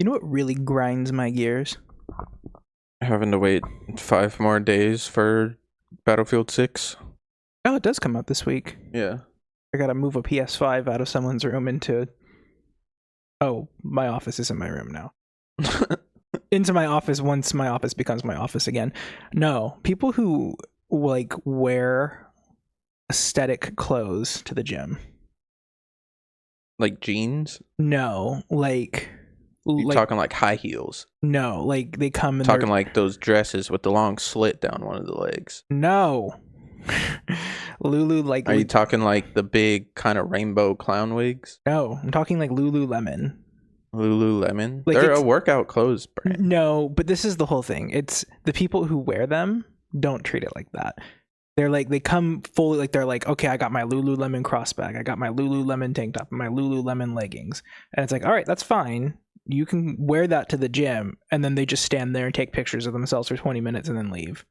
You know what really grinds my gears? Having to wait 5 more days for Battlefield 6. Oh, it does come out this week. Yeah. I gotta move a PS5 out of someone's room into... Oh, my office is in my room now. Into my office once my office becomes my office again. No, people who like wear aesthetic clothes to the gym. Like jeans? No, like... You're talking like high heels? No, like they come in talking like those dresses with the long slit down one of the legs? No. Lulu, like... Are you talking like the big kind of rainbow clown wigs? No, I'm talking like Lululemon. Lululemon? Like they're a workout clothes brand. No, but this is the whole thing. It's the people who wear them don't treat it like that. They're like, they come fully like, they're like, okay, I got my Lululemon crossbag. I got my Lululemon tank top, my Lululemon leggings. And it's like, all right, that's fine. You can wear that to the gym. And then they just stand there and take pictures of themselves for 20 minutes and then leave.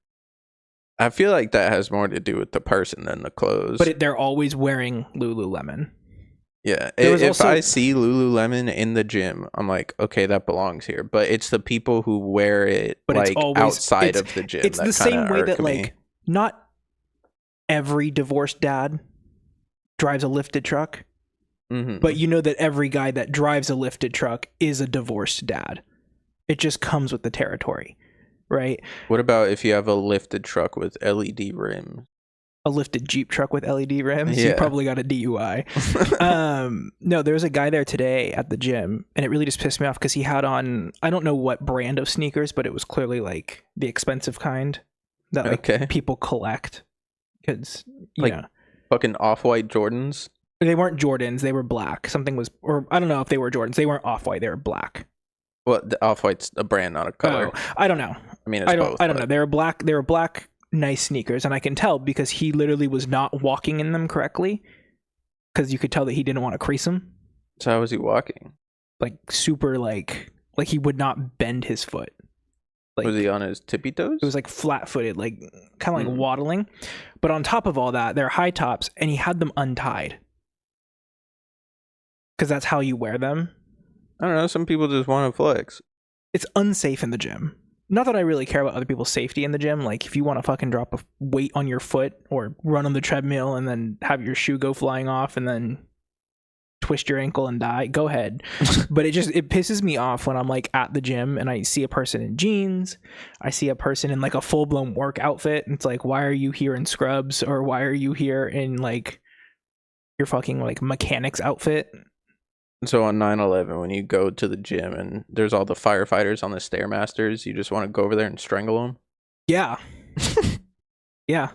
I feel like that has more to do with the person than the clothes. But they're always wearing Lululemon. Yeah, if I see Lululemon in the gym, I'm like, okay, that belongs here. But it's the people who wear it like outside of the gym. It's the same way that like not every divorced dad drives a lifted truck, but you know that every guy that drives a lifted truck is a divorced dad. It just comes with the territory, right? What about if you have a lifted truck with LED rims? A lifted Jeep truck with LED rims? Yeah. You probably got a DUI. No, there was a guy there today at the gym, and it really just pissed me off because he had on, I don't know what brand of sneakers, but it was clearly like the expensive kind that like people collect. Because, you know, fucking Off-White Jordans? They weren't Jordans, they were black. Something was, or I don't know if they were Jordans. They weren't Off-White, they were black. Well, the Off-White's a brand, not a color. Oh, I don't know. I mean, it's both. I don't know. They were black, nice sneakers, and I can tell because he literally was not walking in them correctly, because you could tell that he didn't want to crease them. So how was he walking? Like super like he would not bend his foot. Like, was he on his tippy toes? It was like flat-footed, like kind of like waddling. But on top of all that, they're high tops, and he had them untied because that's how you wear them. I don't know. Some people just want to flex. It's unsafe in the gym. Not that I really care about other people's safety in the gym. Like, if you want to fucking drop a weight on your foot or run on the treadmill and then have your shoe go flying off and then twist your ankle and die, go ahead. But it pisses me off when I'm like at the gym and I see a person in jeans. I see a person in like a full-blown work outfit. And it's like, why are you here in scrubs? Or why are you here in like your fucking like mechanic's outfit? So on 9/11, when you go to the gym and there's all the firefighters on the Stairmasters, you just want to go over there and strangle them? Yeah. Yeah.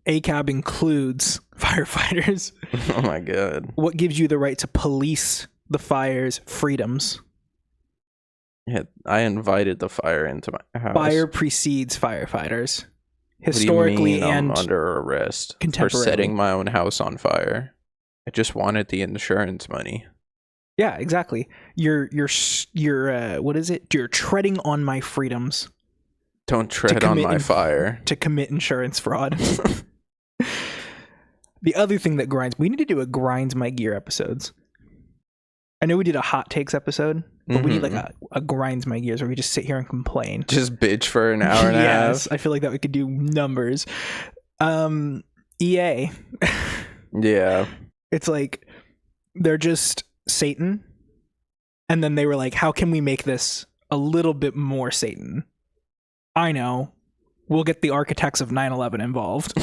ACAB includes firefighters. Oh my god. What gives you the right to police the fire's freedoms? Yeah, I invited the fire into my house. Fire precedes firefighters. Historically and I'm under arrest for contemporarily. setting my own house on fire. I just wanted the insurance money. Yeah, exactly. You're what is it? You're treading on my freedoms. Don't tread on my fire. To commit insurance fraud. The other thing that grinds, we need to do a grinds my gear episodes. I know we did a hot takes episode, but we need like a grinds my gears where we just sit here and complain. Just bitch for an hour and a half. I feel like that we could do numbers. EA. Yeah. It's like they're just Satan, and then they were like, how can we make this a little bit more Satan? I know. We'll get the architects of 9/11 involved.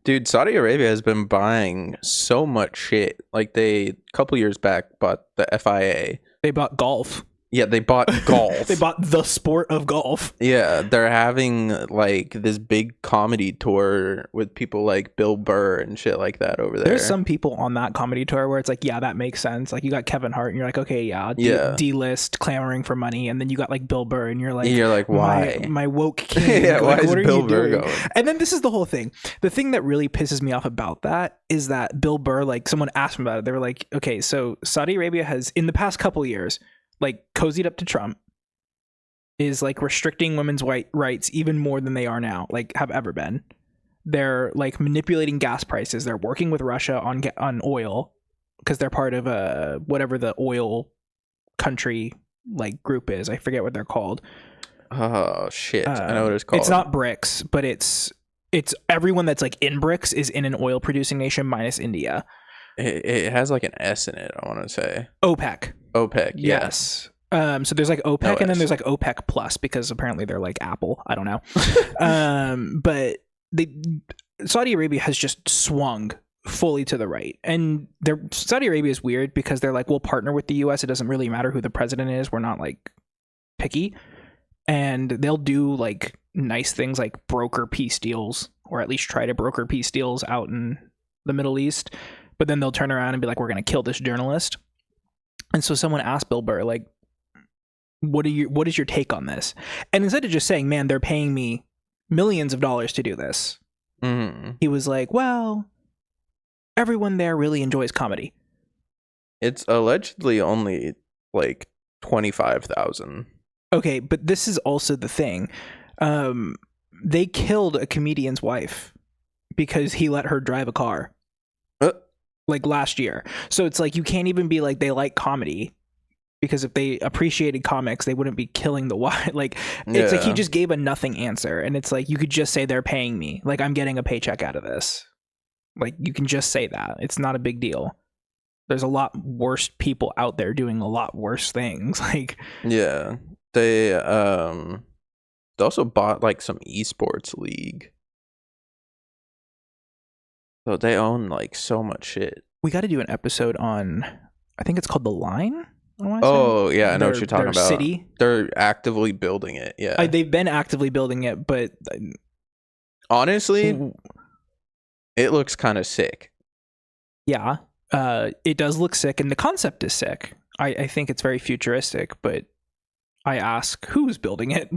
Dude, Saudi Arabia has been buying so much shit. Like they, a couple years back, bought the FIA. They bought golf. Yeah, they bought golf. They bought the sport of golf. Yeah, they're having like this big comedy tour with people like Bill Burr and shit like that over there. There's some people on that comedy tour where it's like, yeah, that makes sense. Like you got Kevin Hart and you're like, okay, yeah, D-list clamoring for money, and then you got like Bill Burr and you're like why? My woke king. Yeah, like, why what is are Bill you Burr doing? going? And then this is the whole thing. The thing that really pisses me off about that is that Bill Burr, like someone asked him about it. They were like, okay, so Saudi Arabia has in the past couple of years like cozied up to Trump, is like restricting women's rights even more than they are now, like have ever been. They're like manipulating gas prices. They're working with Russia on oil because they're part of whatever the oil country like group is. I forget what they're called. Oh shit! I know what it's called. It's not BRICS, but it's everyone that's like in BRICS is in an oil producing nation minus India. It has like an S in it, I want to say. OPEC. OPEC, yeah. Yes. So there's like OPEC and then there's like OPEC plus because apparently they're like Apple. I don't know. But Saudi Arabia has just swung fully to the right. And Saudi Arabia is weird because they're like, we'll partner with the US. It doesn't really matter who the president is. We're not like picky. And they'll do like nice things like broker peace deals, or at least try to broker peace deals out in the Middle East. But then they'll turn around and be like, we're going to kill this journalist. And so someone asked Bill Burr, like, what is your take on this? And instead of just saying, man, they're paying me millions of dollars to do this, he was like, well, everyone there really enjoys comedy. It's allegedly only like 25,000. Okay, but this is also the thing. They killed a comedian's wife because he let her drive a car. Like last year. So it's like you can't even be like they like comedy, because if they appreciated comics, they wouldn't be killing the wife. Like it's like he just gave a nothing answer, and it's like you could just say they're paying me. Like I'm getting a paycheck out of this. Like you can just say that. It's not a big deal. There's a lot worse people out there doing a lot worse things. Like they also bought like some esports league. So they own like so much shit. We got to do an episode on, I think it's called The Line. Oh yeah, I know what you're talking about. City. They're actively building it. Yeah, they've been actively building it, but honestly, it looks kind of sick. Yeah, it does look sick, and the concept is sick. I think it's very futuristic, but I ask, who's building it?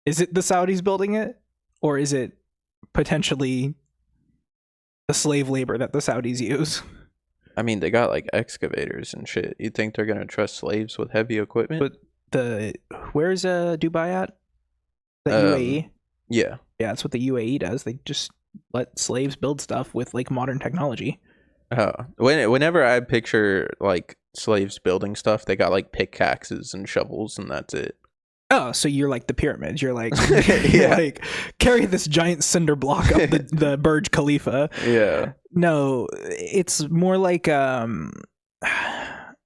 Is it the Saudis building it, or is it potentially the slave labor that the Saudis use? I mean, they got like excavators and shit. You think they're gonna trust slaves with heavy equipment? But where's Dubai at? The UAE? Yeah, that's what the UAE does. They just let slaves build stuff with like modern technology. Whenever I picture like slaves building stuff, they got like pickaxes and shovels, and that's it. Oh, so you're like the pyramids. You're like, you're like carry this giant cinder block up the Burj Khalifa. Yeah. No, it's more like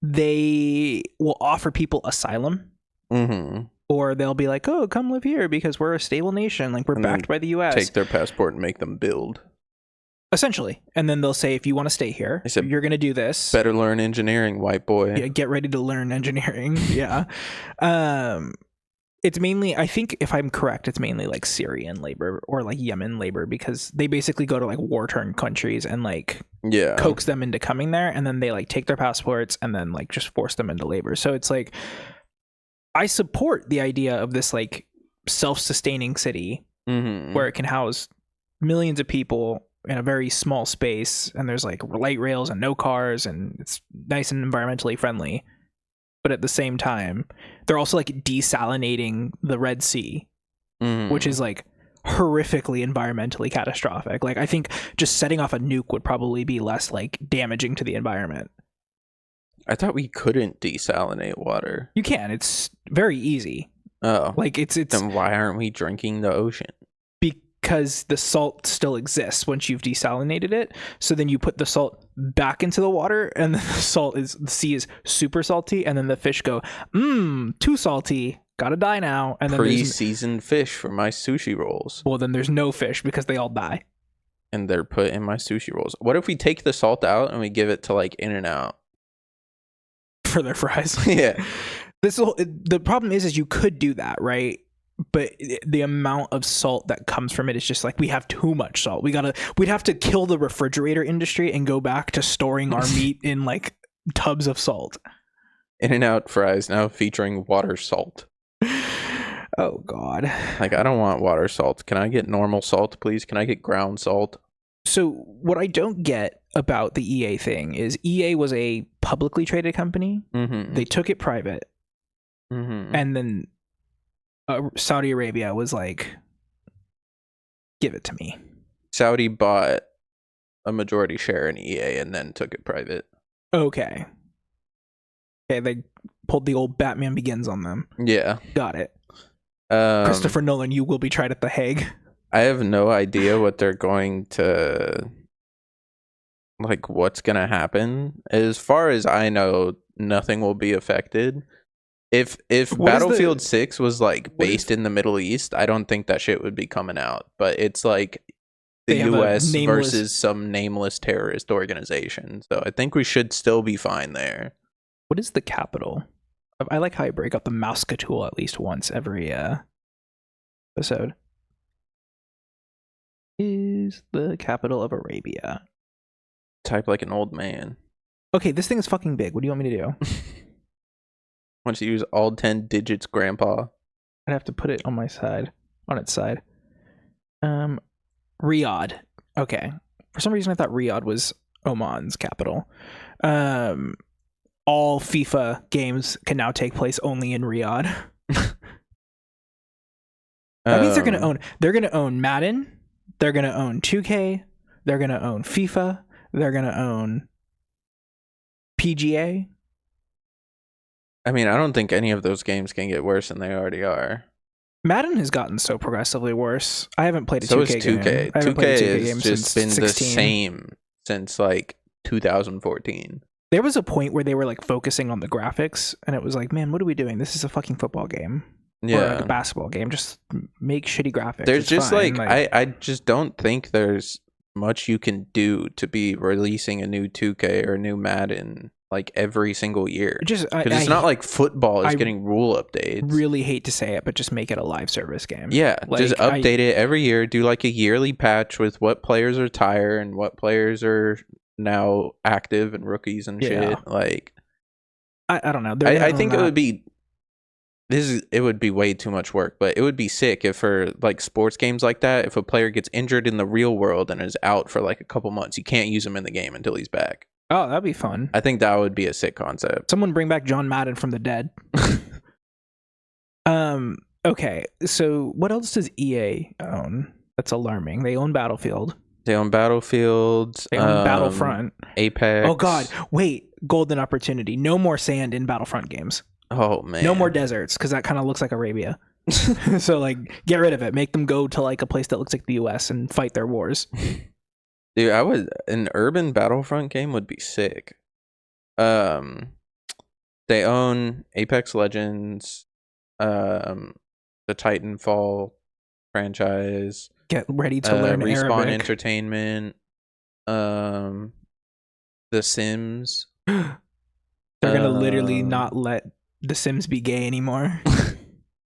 they will offer people asylum, or they'll be like, "Oh, come live here because we're a stable nation. Like we're backed by the U.S." Take their passport and make them build. Essentially, and then they'll say, "If you want to stay here, you're going to do this. Better learn engineering, white boy. Yeah, get ready to learn engineering." Yeah. It's mainly, I think if I'm correct, it's mainly like Syrian labor or like Yemen labor, because they basically go to like war-torn countries and like coax them into coming there, and then they like take their passports and then like just force them into labor. So it's like, I support the idea of this like self-sustaining city where it can house millions of people in a very small space, and there's like light rails and no cars, and it's nice and environmentally friendly. But at the same time, they're also like desalinating the Red Sea, which is like horrifically environmentally catastrophic. Like I think just setting off a nuke would probably be less like damaging to the environment. I thought we couldn't desalinate water. You can. It's very easy. Oh. Like it's then why aren't we drinking the ocean? Because the salt still exists once you've desalinated it. So then you put the salt back into the water, and then the sea is super salty, and then the fish go, too salty, gotta die now. And then pre-seasoned fish for my sushi rolls. Well, then there's no fish because they all die. And they're put in my sushi rolls. What if we take the salt out and we give it to like In-N-Out for their fries? Yeah. The problem is you could do that, right? But the amount of salt that comes from it is just like, we have too much salt. We'd have to kill the refrigerator industry and go back to storing our meat in like tubs of salt. In-N-Out fries now featuring water salt. Oh God. Like, I don't want water salt. Can I get normal salt, please? Can I get ground salt? So what I don't get about the EA thing is EA was a publicly traded company. They took it private. And then Saudi Arabia was like, give it to me. Saudi bought a majority share in EA and then took it private. Okay. Okay, they pulled the old Batman Begins on them. Yeah. Got it. Christopher Nolan, you will be tried at The Hague. I have no idea what they're going to... like, what's going to happen. As far as I know, nothing will be affected. If Battlefield 6 was, like, based in the Middle East, I don't think that shit would be coming out. But it's, like, the U.S. versus some nameless terrorist organization. So I think we should still be fine there. What is the capital? I like how you break up the Mauska tool at least once every episode. Is the capital of Arabia? Type like an old man. Okay, this thing is fucking big. What do you want me to do? Why don't you use all 10 digits, Grandpa? I'd have to put it on my side, on its side. Riyadh. Okay. For some reason, I thought Riyadh was Oman's capital. All FIFA games can now take place only in Riyadh. That means they're gonna own Madden. They're gonna own 2K. They're gonna own FIFA. They're gonna own PGA. I mean, I don't think any of those games can get worse than they already are. Madden has gotten so progressively worse. I haven't played a 2K game. So is 2K. Game. 2K has just been 16. The same since like 2014. There was a point where they were like focusing on the graphics, and it was like, man, what are we doing? This is a fucking football game. Yeah. Or like a basketball game. Just make shitty graphics. There's just fine. I just don't think there's much you can do to be releasing a new 2K or a new Madden like every single year. Because it's not like football is getting rule updates. Really hate to say it, but just make it a live service game. Yeah, like, just update it every year. Do like a yearly patch with what players retire and what players are now active and rookies and shit. Like, I don't know. I think it would be. It would be way too much work, but it would be sick if for like sports games like that, if a player gets injured in the real world and is out for like a couple months, you can't use him in the game until he's back. Oh, that'd be fun. I think that would be a sick concept. Someone bring back John Madden from the dead. Okay, so what else does EA own? That's alarming. They own Battlefield. They own Battlefields. They own Battlefront. Apex. Oh god, wait, golden opportunity. No more sand in Battlefront games. Oh man. No more deserts, because that kind of looks like Arabia. So like, get rid of it. Make them go to like a place that looks like the US and fight their wars. Dude, an urban Battlefront game would be sick. They own Apex Legends, the Titanfall franchise. Get ready to learn Respawn Arabic. Entertainment, The Sims. They're gonna literally not let The Sims be gay anymore.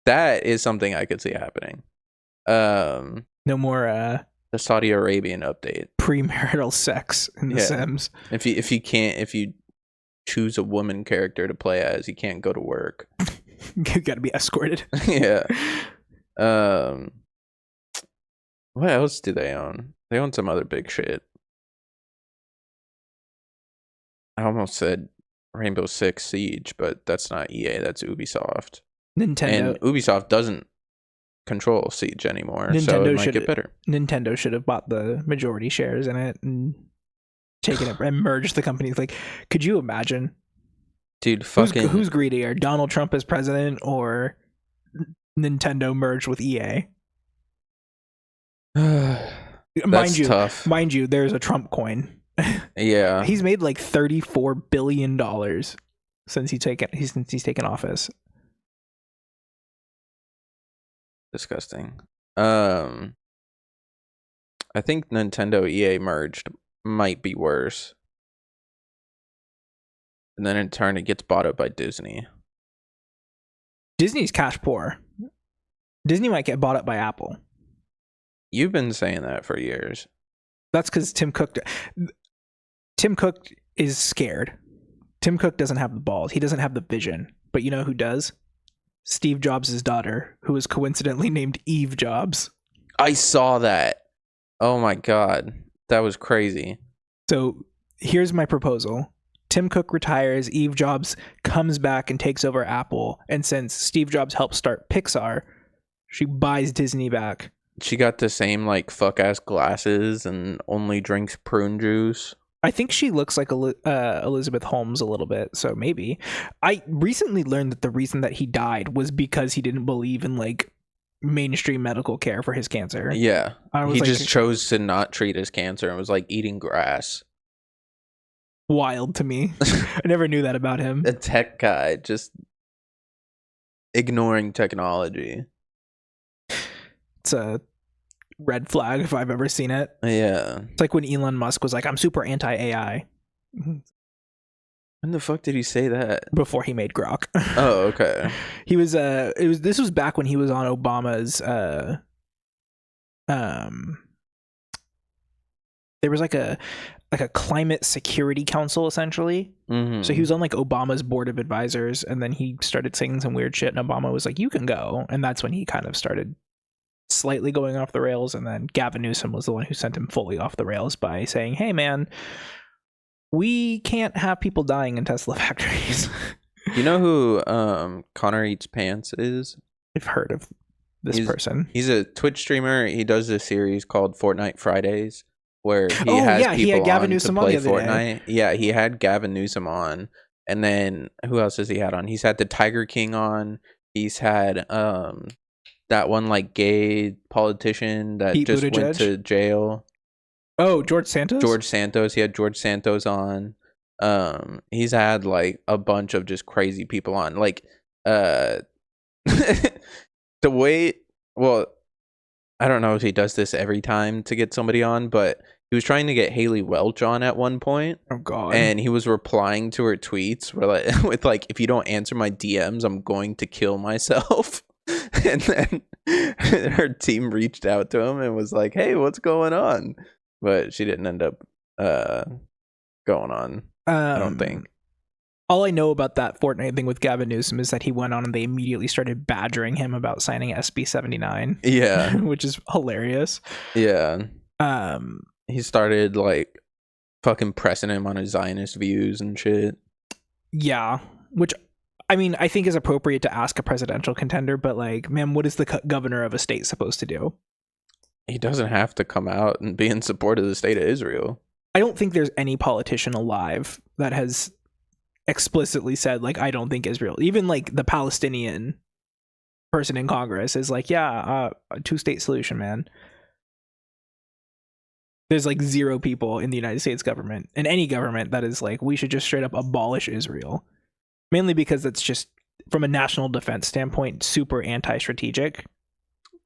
That is something I could see happening. No more the Saudi Arabian update. Premarital sex in The Sims. If you choose a woman character to play as, you can't go to work. You gotta be escorted. Yeah. What else do they own? They own some other big shit. I almost said Rainbow Six Siege, but that's not EA, that's Ubisoft. Nintendo. And Ubisoft doesn't control Siege anymore, so it might get better. Nintendo should have bought the majority shares in it and taken it and merged the companies. Like, could you imagine? Dude, fucking who's greedier? Donald Trump as president or Nintendo merged with EA? That's tough. Mind you, there's a Trump coin. Yeah. He's made like $34 billion since he's taken office. Disgusting. I think Nintendo EA merged might be worse. And then in turn it gets bought up by Disney. Disney's cash poor. Disney might get bought up by Apple. You've been saying that for years. That's because Tim Cook is scared. Tim Cook doesn't have the balls. He doesn't have the vision. But you know who does? Steve Jobs' daughter, who is coincidentally named Eve Jobs. I saw that. Oh my god. That was crazy. So here's my proposal. Tim Cook retires, Eve Jobs comes back and takes over Apple, and since Steve Jobs helped start Pixar, she buys Disney back. She got the same like fuck ass glasses and only drinks prune juice. I think she looks like Elizabeth Holmes a little bit, so maybe. I recently learned that the reason that he died was because he didn't believe in like mainstream medical care for his cancer. Yeah. I was He like, just chose to not treat his cancer and was like eating grass. wild to me. I never knew that about him. A tech guy just ignoring technology. It's a red flag if I've ever seen it. Yeah. It's like when Elon Musk was like, I'm super anti-AI When the fuck did he say that? before he made Grok. Oh, okay. He was this was back when he was on Obama's there was like a climate security council essentially. Mm-hmm. So he was on like Obama's board of advisors, and then he started saying some weird shit, and Obama was like, you can go. And that's when he kind of started slightly going off the rails, and then Gavin Newsom was the one who sent him fully off the rails by saying, hey man, we can't have people dying in Tesla factories. You know who Connor Eats Pants is? I've heard of this person. He's a Twitch streamer. He does a series called Fortnite Fridays where he he had Gavin on Newsom to on play the other Fortnite. Yeah, he had Gavin Newsom on. And then who else has he had on? He's had the Tiger King on. He's had that one like gay politician that Pete just Buttigieg? went to jail. Oh, George Santos? George Santos. He had George Santos on. He's had like a bunch of just crazy people on. Like the way, well, I don't know if he does this every time to get somebody on, but he was trying to get Haley Welch on at one point. Oh god. And he was replying to her tweets with like, if you don't answer my DMs, I'm going to kill myself. And then her team reached out to him and was like, hey, what's going on? But she didn't end up going on, I don't think. All I know about that Fortnite thing with Gavin Newsom is that he went on and they immediately started badgering him about signing SB 79. Yeah. Which is hilarious. Yeah. He started like fucking pressing him on his Zionist views and shit. Yeah. Which, I mean, I think is appropriate to ask a presidential contender, but like, man, what is the governor of a state supposed to do? He doesn't have to come out and be in support of the state of Israel. I don't think there's any politician alive that has explicitly said, like, I don't think Israel, even like the Palestinian person in Congress is like, yeah, a two-state solution, man. There's like zero people in the United States government and any government that is like, we should just straight up abolish Israel. Mainly because it's just, from a national defense standpoint, super anti-strategic.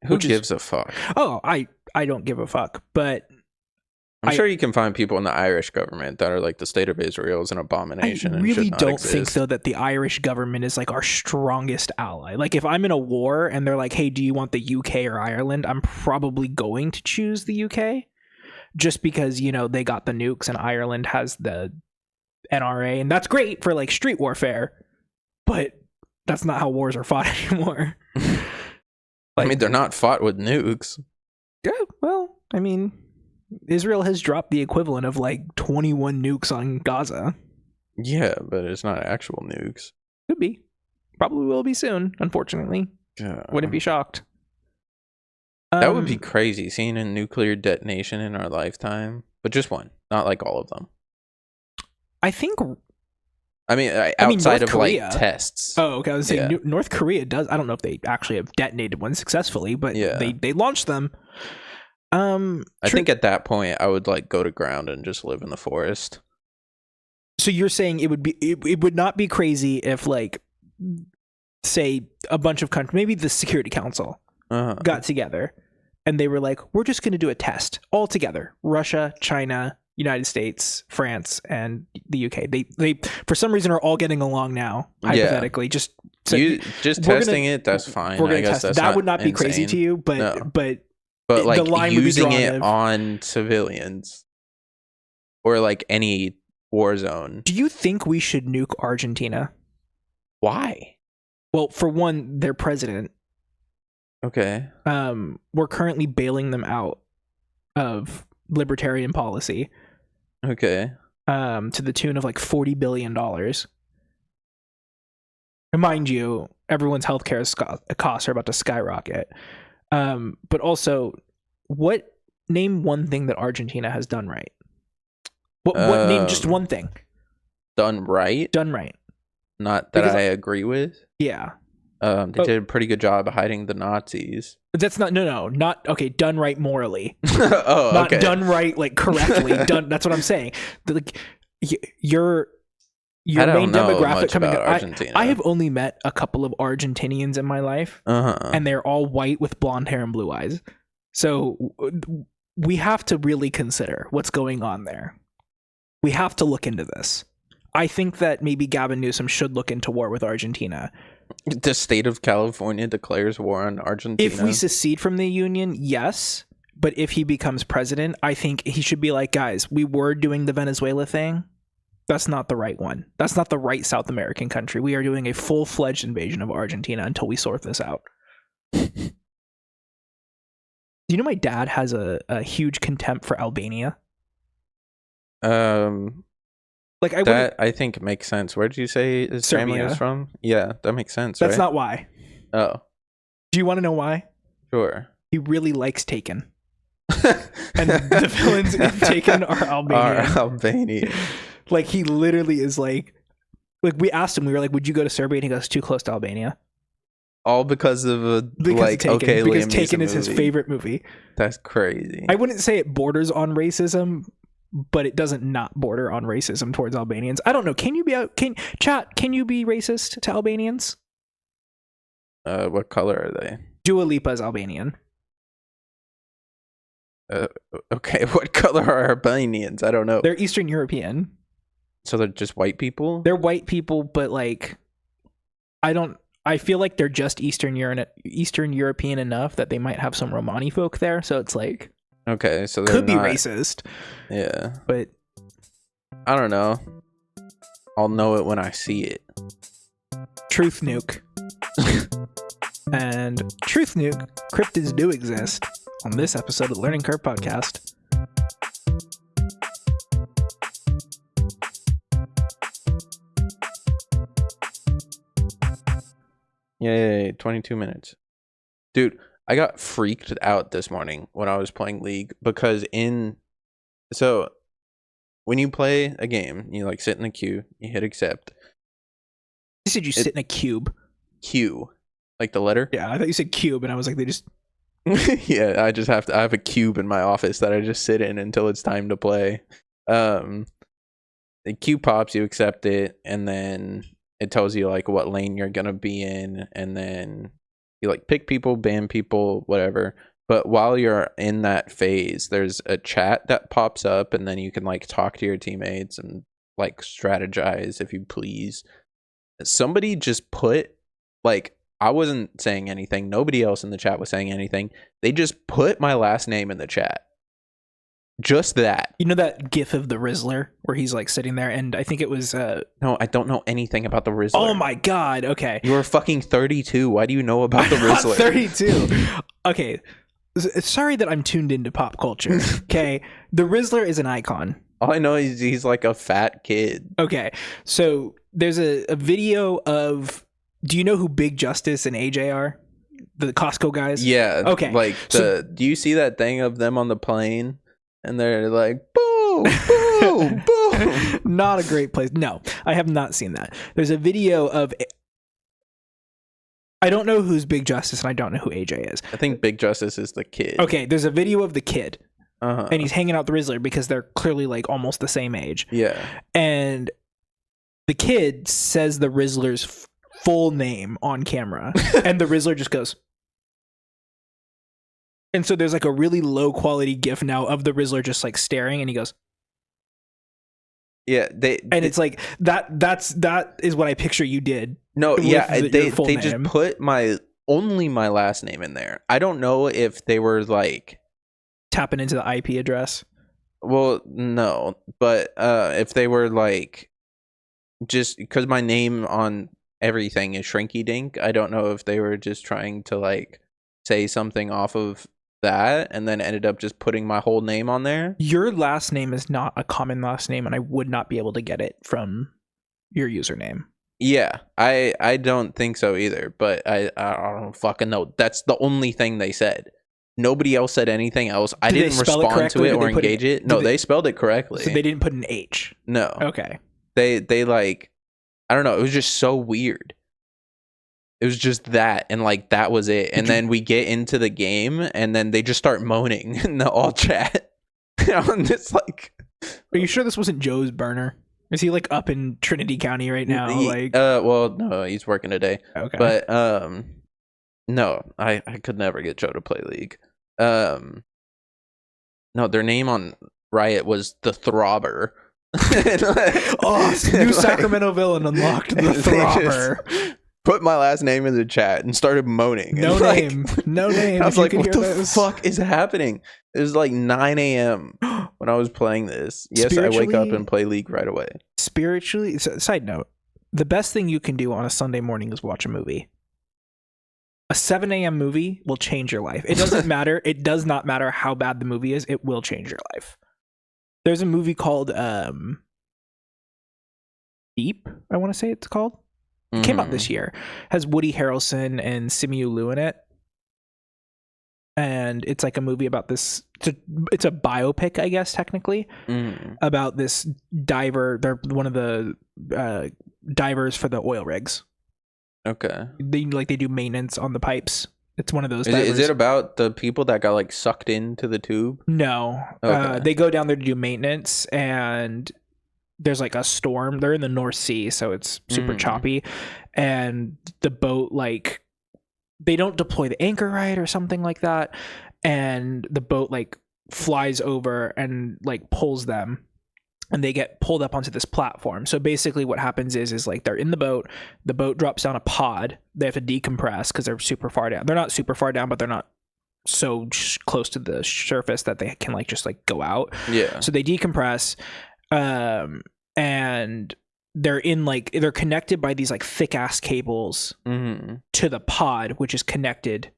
Who gives a fuck? Oh, I don't give a fuck, but I'm sure you can find people in the Irish government that are like, the state of Israel is an abomination. I really don't think though that the Irish government is like our strongest ally. Like if I'm in a war and they're like, hey, do you want the UK or Ireland? I'm probably going to choose the UK just because, you know, they got the nukes and Ireland has the NRA, and that's great for like street warfare, but that's not how wars are fought anymore. I mean, they're not fought with nukes. Yeah, well, I mean, Israel has dropped the equivalent of like 21 nukes on Gaza. Yeah, but it's not actual nukes. Could be. Probably will be soon, unfortunately. Yeah. Wouldn't be shocked. That would be crazy, seeing a nuclear detonation in our lifetime. But just one, not like all of them. I think... I mean, outside North of Korea, like tests. Oh, okay. I was saying North Korea does. I don't know if they actually have detonated one successfully, but they launched them. I think at that point I would like go to ground and just live in the forest. So you're saying it would not be crazy if like, say, a bunch of countries, maybe the Security Council got together and they were like, we're just going to do a test all together. Russia, China, United States, France, and the UK. They for some reason are all getting along now. Hypothetically, just testing it. That's fine. We're going to test. That would not be crazy to you, but like the line using it on civilians or like any war zone. Do you think we should nuke Argentina? Why? Well, for one, their president. Okay. We're currently bailing them out of libertarian policy. Okay. To the tune of like $40 billion. And mind you, everyone's healthcare costs are about to skyrocket. But also, name one thing that Argentina has done right? What name? Just one thing. Done right. Done right. Not that I agree with. Yeah. They did a pretty good job of hiding the Nazis. That's not not okay. Done right morally. Oh, not okay. Done right like correctly. Done. That's what I'm saying. Like your main demographic coming about out. Argentina. I have only met a couple of Argentinians in my life, and they're all white with blonde hair and blue eyes. So we have to really consider what's going on there. We have to look into this. I think that maybe Gavin Newsom should look into war with Argentina. The state of California declares war on Argentina. If we secede from the union, yes. But if he becomes president, I think he should be like, guys, we were doing the Venezuela thing. That's not the right one. That's not the right South American country. We are doing a full-fledged invasion of Argentina until we sort this out. You know, my dad has a huge contempt for Albania. Like I think makes sense. Where did you say his family is from? Yeah, that makes sense. That's not why. Oh. Do you want to know why? Sure. He really likes Taken. And the villains in Taken are Albanian. Like, he literally is like we asked him, we were like, would you go to Serbia? And he goes, too close to Albania. All because of Taken. Because Taken is his favorite movie. That's crazy. I wouldn't say it borders on racism, but it doesn't not border on racism towards Albanians. I don't know. Can you be racist to Albanians? What color are they? Dua Lipa is Albanian. Okay, what color are Albanians? I don't know. They're Eastern European. So they're just white people? They're white people, but like, I feel like they're just Eastern European enough that they might have some Romani folk there. So it's like, okay, so could be racist. Yeah, but I don't know. I'll know it when I see it. Truth nuke. And truth nuke, cryptids do exist on this episode of the Learning Curve podcast. Yay, 22 minutes. Dude, I got freaked out this morning when I was playing League because so when you play a game, you like sit in a queue, you hit accept. You said you sit in a cube. Q, like the letter? Yeah, I thought you said cube, and I was like, they just... Yeah, I have a cube in my office that I just sit in until it's time to play. The queue pops, you accept it, and then it tells you like what lane you're gonna be in, and then you like pick people, ban people, whatever. But while you're in that phase, there's a chat that pops up, and then you can like talk to your teammates and like strategize if you please. Somebody just put, like, I wasn't saying anything, nobody else in the chat was saying anything, they just put my last name in the chat. Just that. You know that gif of the Rizzler where he's like sitting there, and I think it was no, I don't know anything about the Rizzler. Oh my god. Okay, you're fucking 32. Why do you know about the Rizzler? 32. Okay, sorry that I'm tuned into pop culture. Okay, the Rizzler is an icon. All I know is he's like a fat kid. Okay, so there's a video of, do you know who Big Justice and AJ are? The Costco guys? Yeah. Okay. Like, do you see that thing of them on the plane? And they're like, boom, boom, boom. Not a great place. No, I have not seen that. There's a video of, I don't know who's Big Justice and I don't know who AJ is. I think Big Justice is the kid. Okay, there's a video of the kid. And he's hanging out the Rizzler because they're clearly like almost the same age. Yeah. And the kid says the Rizzler's full name on camera. And the Rizzler just goes. And so there's like a really low quality GIF now of the Rizzler just like staring, and he goes. Yeah, it's like that is what I picture you did. No, yeah, they name. just put my last name in there. I don't know if they were like tapping into the IP address. Well, no, but if they were like just because my name on everything is Shrinky Dink, I don't know if they were just trying to like say something off of that and then ended up just putting my whole name on there. Your last name is not a common last name, and I would not be able to get it from your username. Yeah, I don't think so either, but I don't fucking know. That's the only thing they said. Nobody else said anything else. I Did they didn't spell it respond to correctly? it Did or they put engage it- it. No, did they- they spelled it correctly. So they didn't put an H. No. Okay. They like, I don't know. It was just so weird. It was just that, and like that was it. And then we get into the game, and then they just start moaning in the all chat. I'm just like, are you sure this wasn't Joe's burner? Is he like up in Trinity County right now? Like, well, no, he's working today. okay. But no, I could never get Joe to play League. No, their name on Riot was the Throbber. Oh, new Sacramento villain unlocked, the Throbber. Put my last name in the chat and started moaning. No like, name. No name. I was like, what the this. fuck is happening? It was like 9 a.m. when I was playing this. Yes, I wake up and play League right away. Spiritually, side note, the best thing you can do on a Sunday morning is watch a movie. A 7 a.m. movie will change your life. It doesn't matter. It does not matter how bad the movie is. It will change your life. There's a movie called Deep, I want to say it's called. It came out this year. Has Woody Harrelson and Simu Liu in it. And it's like a movie about this. It's a biopic, I guess, technically, about this diver. They're one of the divers for the oil rigs. Okay. They do maintenance on the pipes. It's one of those. Is it about the people that got like sucked into the tube? No. Okay. They go down there to do maintenance, and there's like a storm. They're in the North Sea, so it's super choppy, and the boat, like, they don't deploy the anchor right or something like that, and the boat like flies over and like pulls them, and they get pulled up onto this platform. So basically what happens is like they're in the boat drops down a pod, they have to decompress because they're super far down. They're not super far down, but they're not so close to the surface that they can like just like go out. Yeah. So they decompress, and they're connected by these like thick ass cables to the pod, which is connected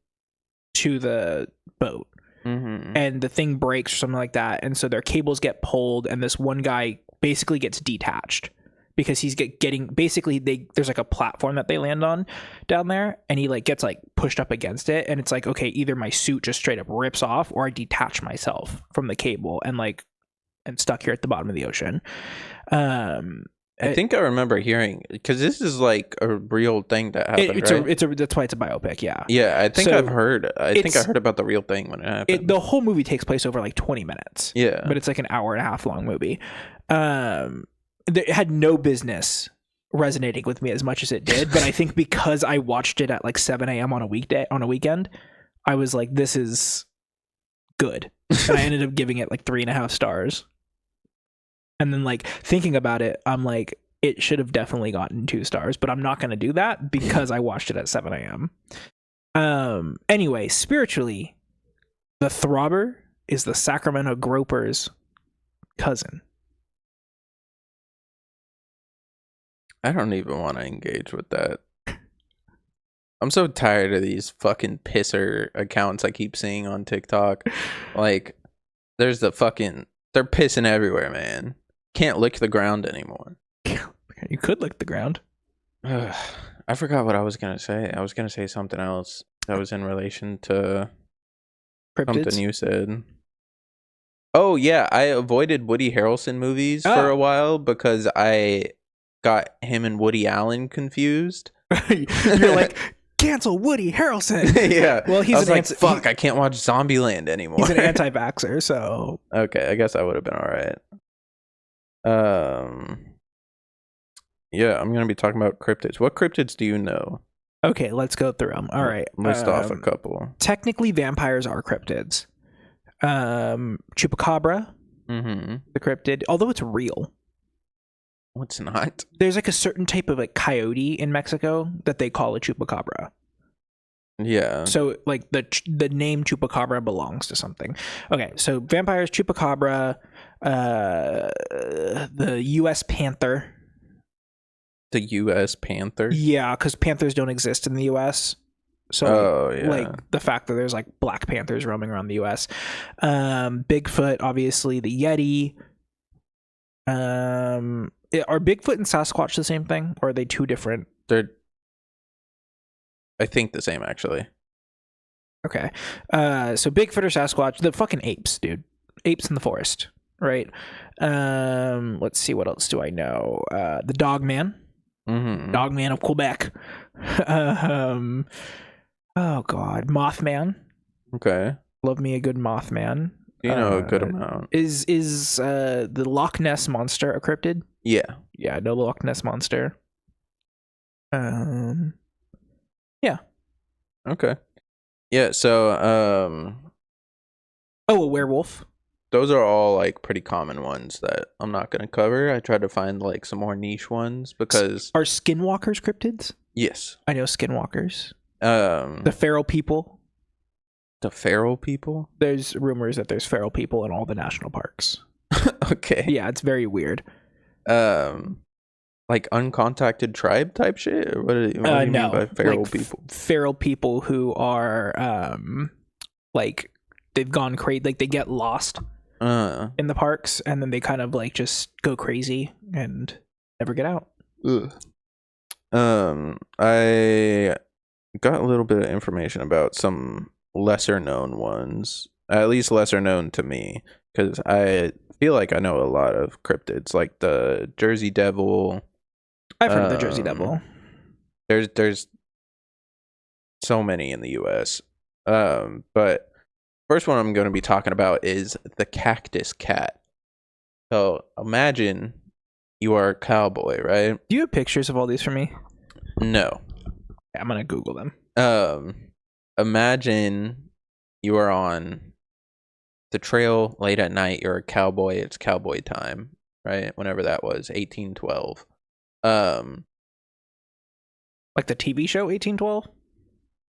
to the boat. And the thing breaks or something like that, and so their cables get pulled, and this one guy basically gets detached because he's getting basically there's like a platform that they land on down there, and he like gets like pushed up against it, and it's like, okay, either my suit just straight up rips off or I detach myself from the cable and stuck here at the bottom of the ocean. I think I remember hearing, because this is like a real thing that happened, right? That's why it's a biopic, yeah. Yeah, I think So I've heard. I think I heard about the real thing when it happened. The whole movie takes place over like 20 minutes. Yeah. But it's like an hour and a half long movie. It had no business resonating with me as much as it did, but I think because I watched it at like 7 a.m. on a weekend, I was like, this is good. And I ended up giving it like 3.5 stars. And then like thinking about it, I'm like, it should have definitely gotten 2 stars, but I'm not going to do that because I watched it at 7 a.m. Anyway, spiritually, the Throbber is the Sacramento Groper's cousin. I don't even want to engage with that. I'm so tired of these fucking pisser accounts I keep seeing on TikTok. Like, they're pissing everywhere, man. Can't lick the ground anymore. You could lick the ground. I forgot what I was gonna say. I was gonna say something else that was in relation to Cryptids? something you said. Oh yeah, I avoided Woody Harrelson movies for a while because I got him and Woody Allen confused. You're like, cancel Woody Harrelson. Yeah. Well, he's fuck, I can't watch Zombieland anymore. He's an anti-vaxxer, so okay, I guess I would have been all right. Yeah, I'm gonna be talking about cryptids. What cryptids do you know? Okay, let's go through them. All right, list off a couple. Technically, vampires are cryptids. Chupacabra, the cryptid, although it's real. It's not. There's like a certain type of like coyote in Mexico that they call a chupacabra. Yeah. So like the name chupacabra belongs to something. Okay, so vampires, chupacabra, the U.S. panther. The U.S. panther? Yeah, because panthers don't exist in the U.S. So like the fact that there's like black panthers roaming around the U.S. Bigfoot, obviously, the Yeti. Are Bigfoot and Sasquatch the same thing, or are they two different? They're, I think, the same, actually. Okay. So Bigfoot or Sasquatch, the fucking apes, dude. Apes in the forest, right? Let's see, what else do I know? The Dogman. Dogman of Quebec. Oh god, Mothman. Okay. Love me a good Mothman. You know a good amount. Is the Loch Ness monster a cryptid? Yeah. Yeah, no Loch Ness monster. Yeah. Okay. Yeah, so Oh, a werewolf. those are all like pretty common ones that I'm not gonna cover. I tried to find like some more niche ones because Are skinwalkers cryptids? yes. I know skinwalkers. The The feral people. feral people? There's rumors that there's feral people in all the national parks. Okay. Yeah, it's very weird. Like uncontacted tribe type shit? Or what do you No, mean by feral like people? Feral people who are like they've gone crazy, like they get lost in the parks and then they kind of like just go crazy and never get out. Ugh. I got a little bit of information about some lesser known ones, at least lesser known to me, because I feel like I know a lot of cryptids, like the Jersey Devil. I've heard of the Jersey Devil. There's so many in the U.S. But first one I'm going to be talking about is the cactus cat. So imagine you are a cowboy, right? Do you have pictures of all these for me? No. Yeah, I'm gonna Google them. Imagine you are on the trail late at night. You're a cowboy. It's cowboy time, right? Whenever that was, 1812. Like the TV show 1812?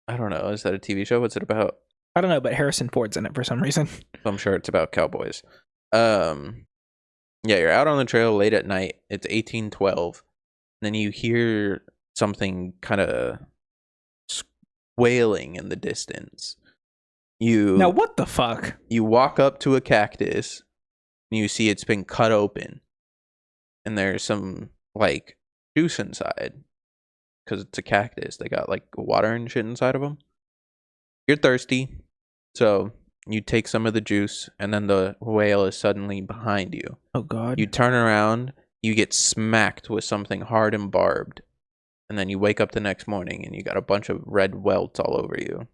I don't know. Is that a TV show? What's it about? I don't know, but Harrison Ford's in it for some reason. I'm sure it's about cowboys. Yeah, you're out on the trail late at night. It's 1812. And then you hear something kind of wailing in the distance. Now what the fuck? You walk up to a cactus and you see it's been cut open. And there's some like juice inside. Because it's a cactus. They got like water and shit inside of them. You're thirsty. So you take some of the juice and then the whale is suddenly behind you. Oh god. You turn around, you get smacked with something hard and barbed. And then you wake up the next morning and you got a bunch of red welts all over you.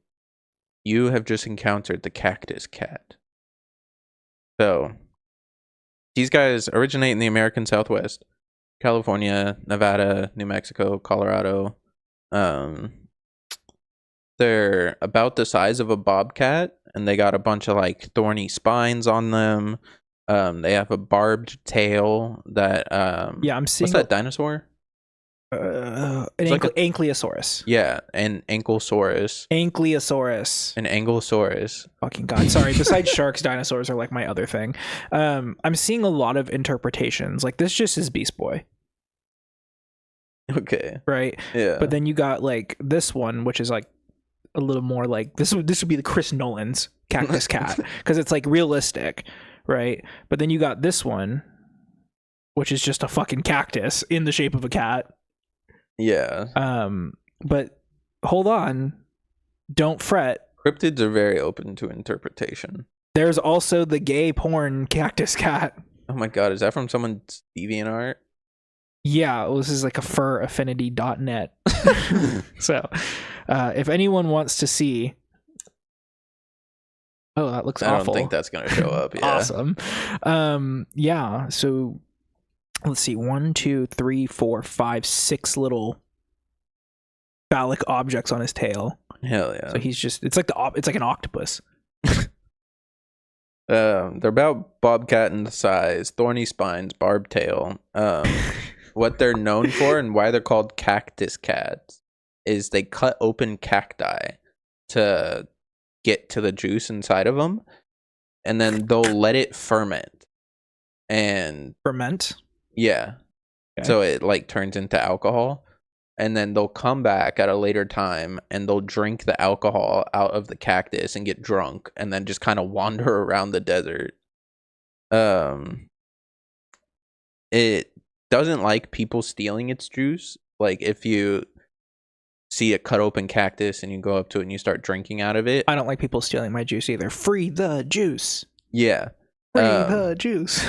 You have just encountered the cactus cat. So, these guys originate in the American Southwest. California, Nevada, New Mexico, Colorado. They're about the size of a bobcat, and they got a bunch of like thorny spines on them. They have a barbed tail that yeah, I'm seeing. What's that dinosaur? An like Ankylosaurus. Yeah, an Ankylosaurus. Ankylosaurus. An Ankylosaurus. Fucking god. Sorry. Besides sharks, dinosaurs are like my other thing. I'm seeing a lot of interpretations. Like this just is Beast Boy. Okay. Right. Yeah. But then you got like this one, which is like a little more like this would be the Chris Nolan's cactus cat because it's like realistic, right? But then you got this one, which is just a fucking cactus in the shape of a cat. Yeah. But hold on, don't fret. Cryptids are very open to interpretation. There's also the gay porn cactus cat. Oh my god, is that from someone's DeviantArt? Yeah, well, this is like a furaffinity.net. So, if anyone wants to see, oh, that looks awful. I don't think that's gonna show up. Yeah. Awesome. Yeah. So, let's see. 1, 2, 3, 4, 5, 6 little phallic objects on his tail. Hell yeah. So he's just—it's like an octopus. They're about bobcat in the size, thorny spines, barbed tail. What they're known for and why they're called cactus cats is they cut open cacti to get to the juice inside of them, and then they'll let it ferment. And Ferment? Yeah. Okay. So it like turns into alcohol, and then they'll come back at a later time and they'll drink the alcohol out of the cactus and get drunk and then just kind of wander around the desert. It doesn't like people stealing its juice. Like if you see a cut open cactus and you go up to it and you start drinking out of it. I don't like people stealing my juice either. Free the juice. Yeah. Free the juice.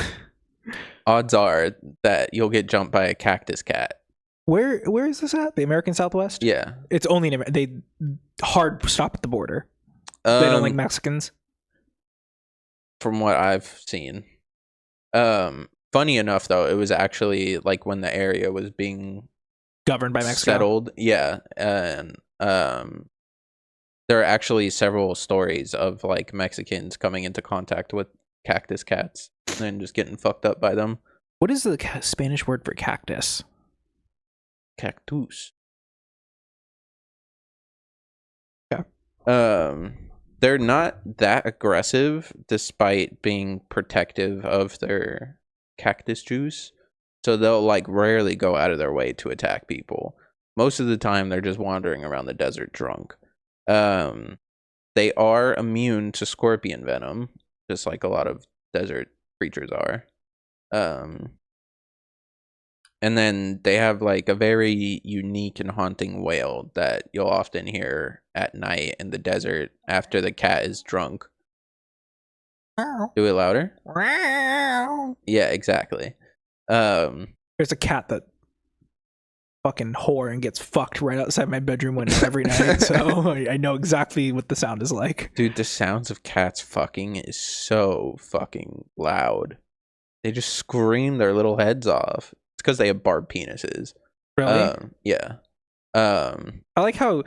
Odds are that you'll get jumped by a cactus cat. Where is this at? The American Southwest? Yeah. It's only in they hard stop at the border. They don't like Mexicans. From what I've seen. Funny enough though, it was actually like when the area was being governed by Mexico. Settled. Yeah. And there are actually several stories of like Mexicans coming into contact with cactus cats and just getting fucked up by them. What is the Spanish word for cactus? Cactus. Yeah. They're not that aggressive despite being protective of their cactus juice. So they'll like rarely go out of their way to attack people. Most of the time they're just wandering around the desert drunk. They are immune to scorpion venom, just like a lot of desert creatures are. And then they have like a very unique and haunting wail that you'll often hear at night in the desert after the cat is drunk. Do it louder. Yeah, exactly. There's a cat that fucking whore and gets fucked right outside my bedroom window every night, so I know exactly what the sound is like. Dude, the sounds of cats fucking is so fucking loud. They just scream their little heads off. It's because they have barbed penises. Really? Yeah. I like how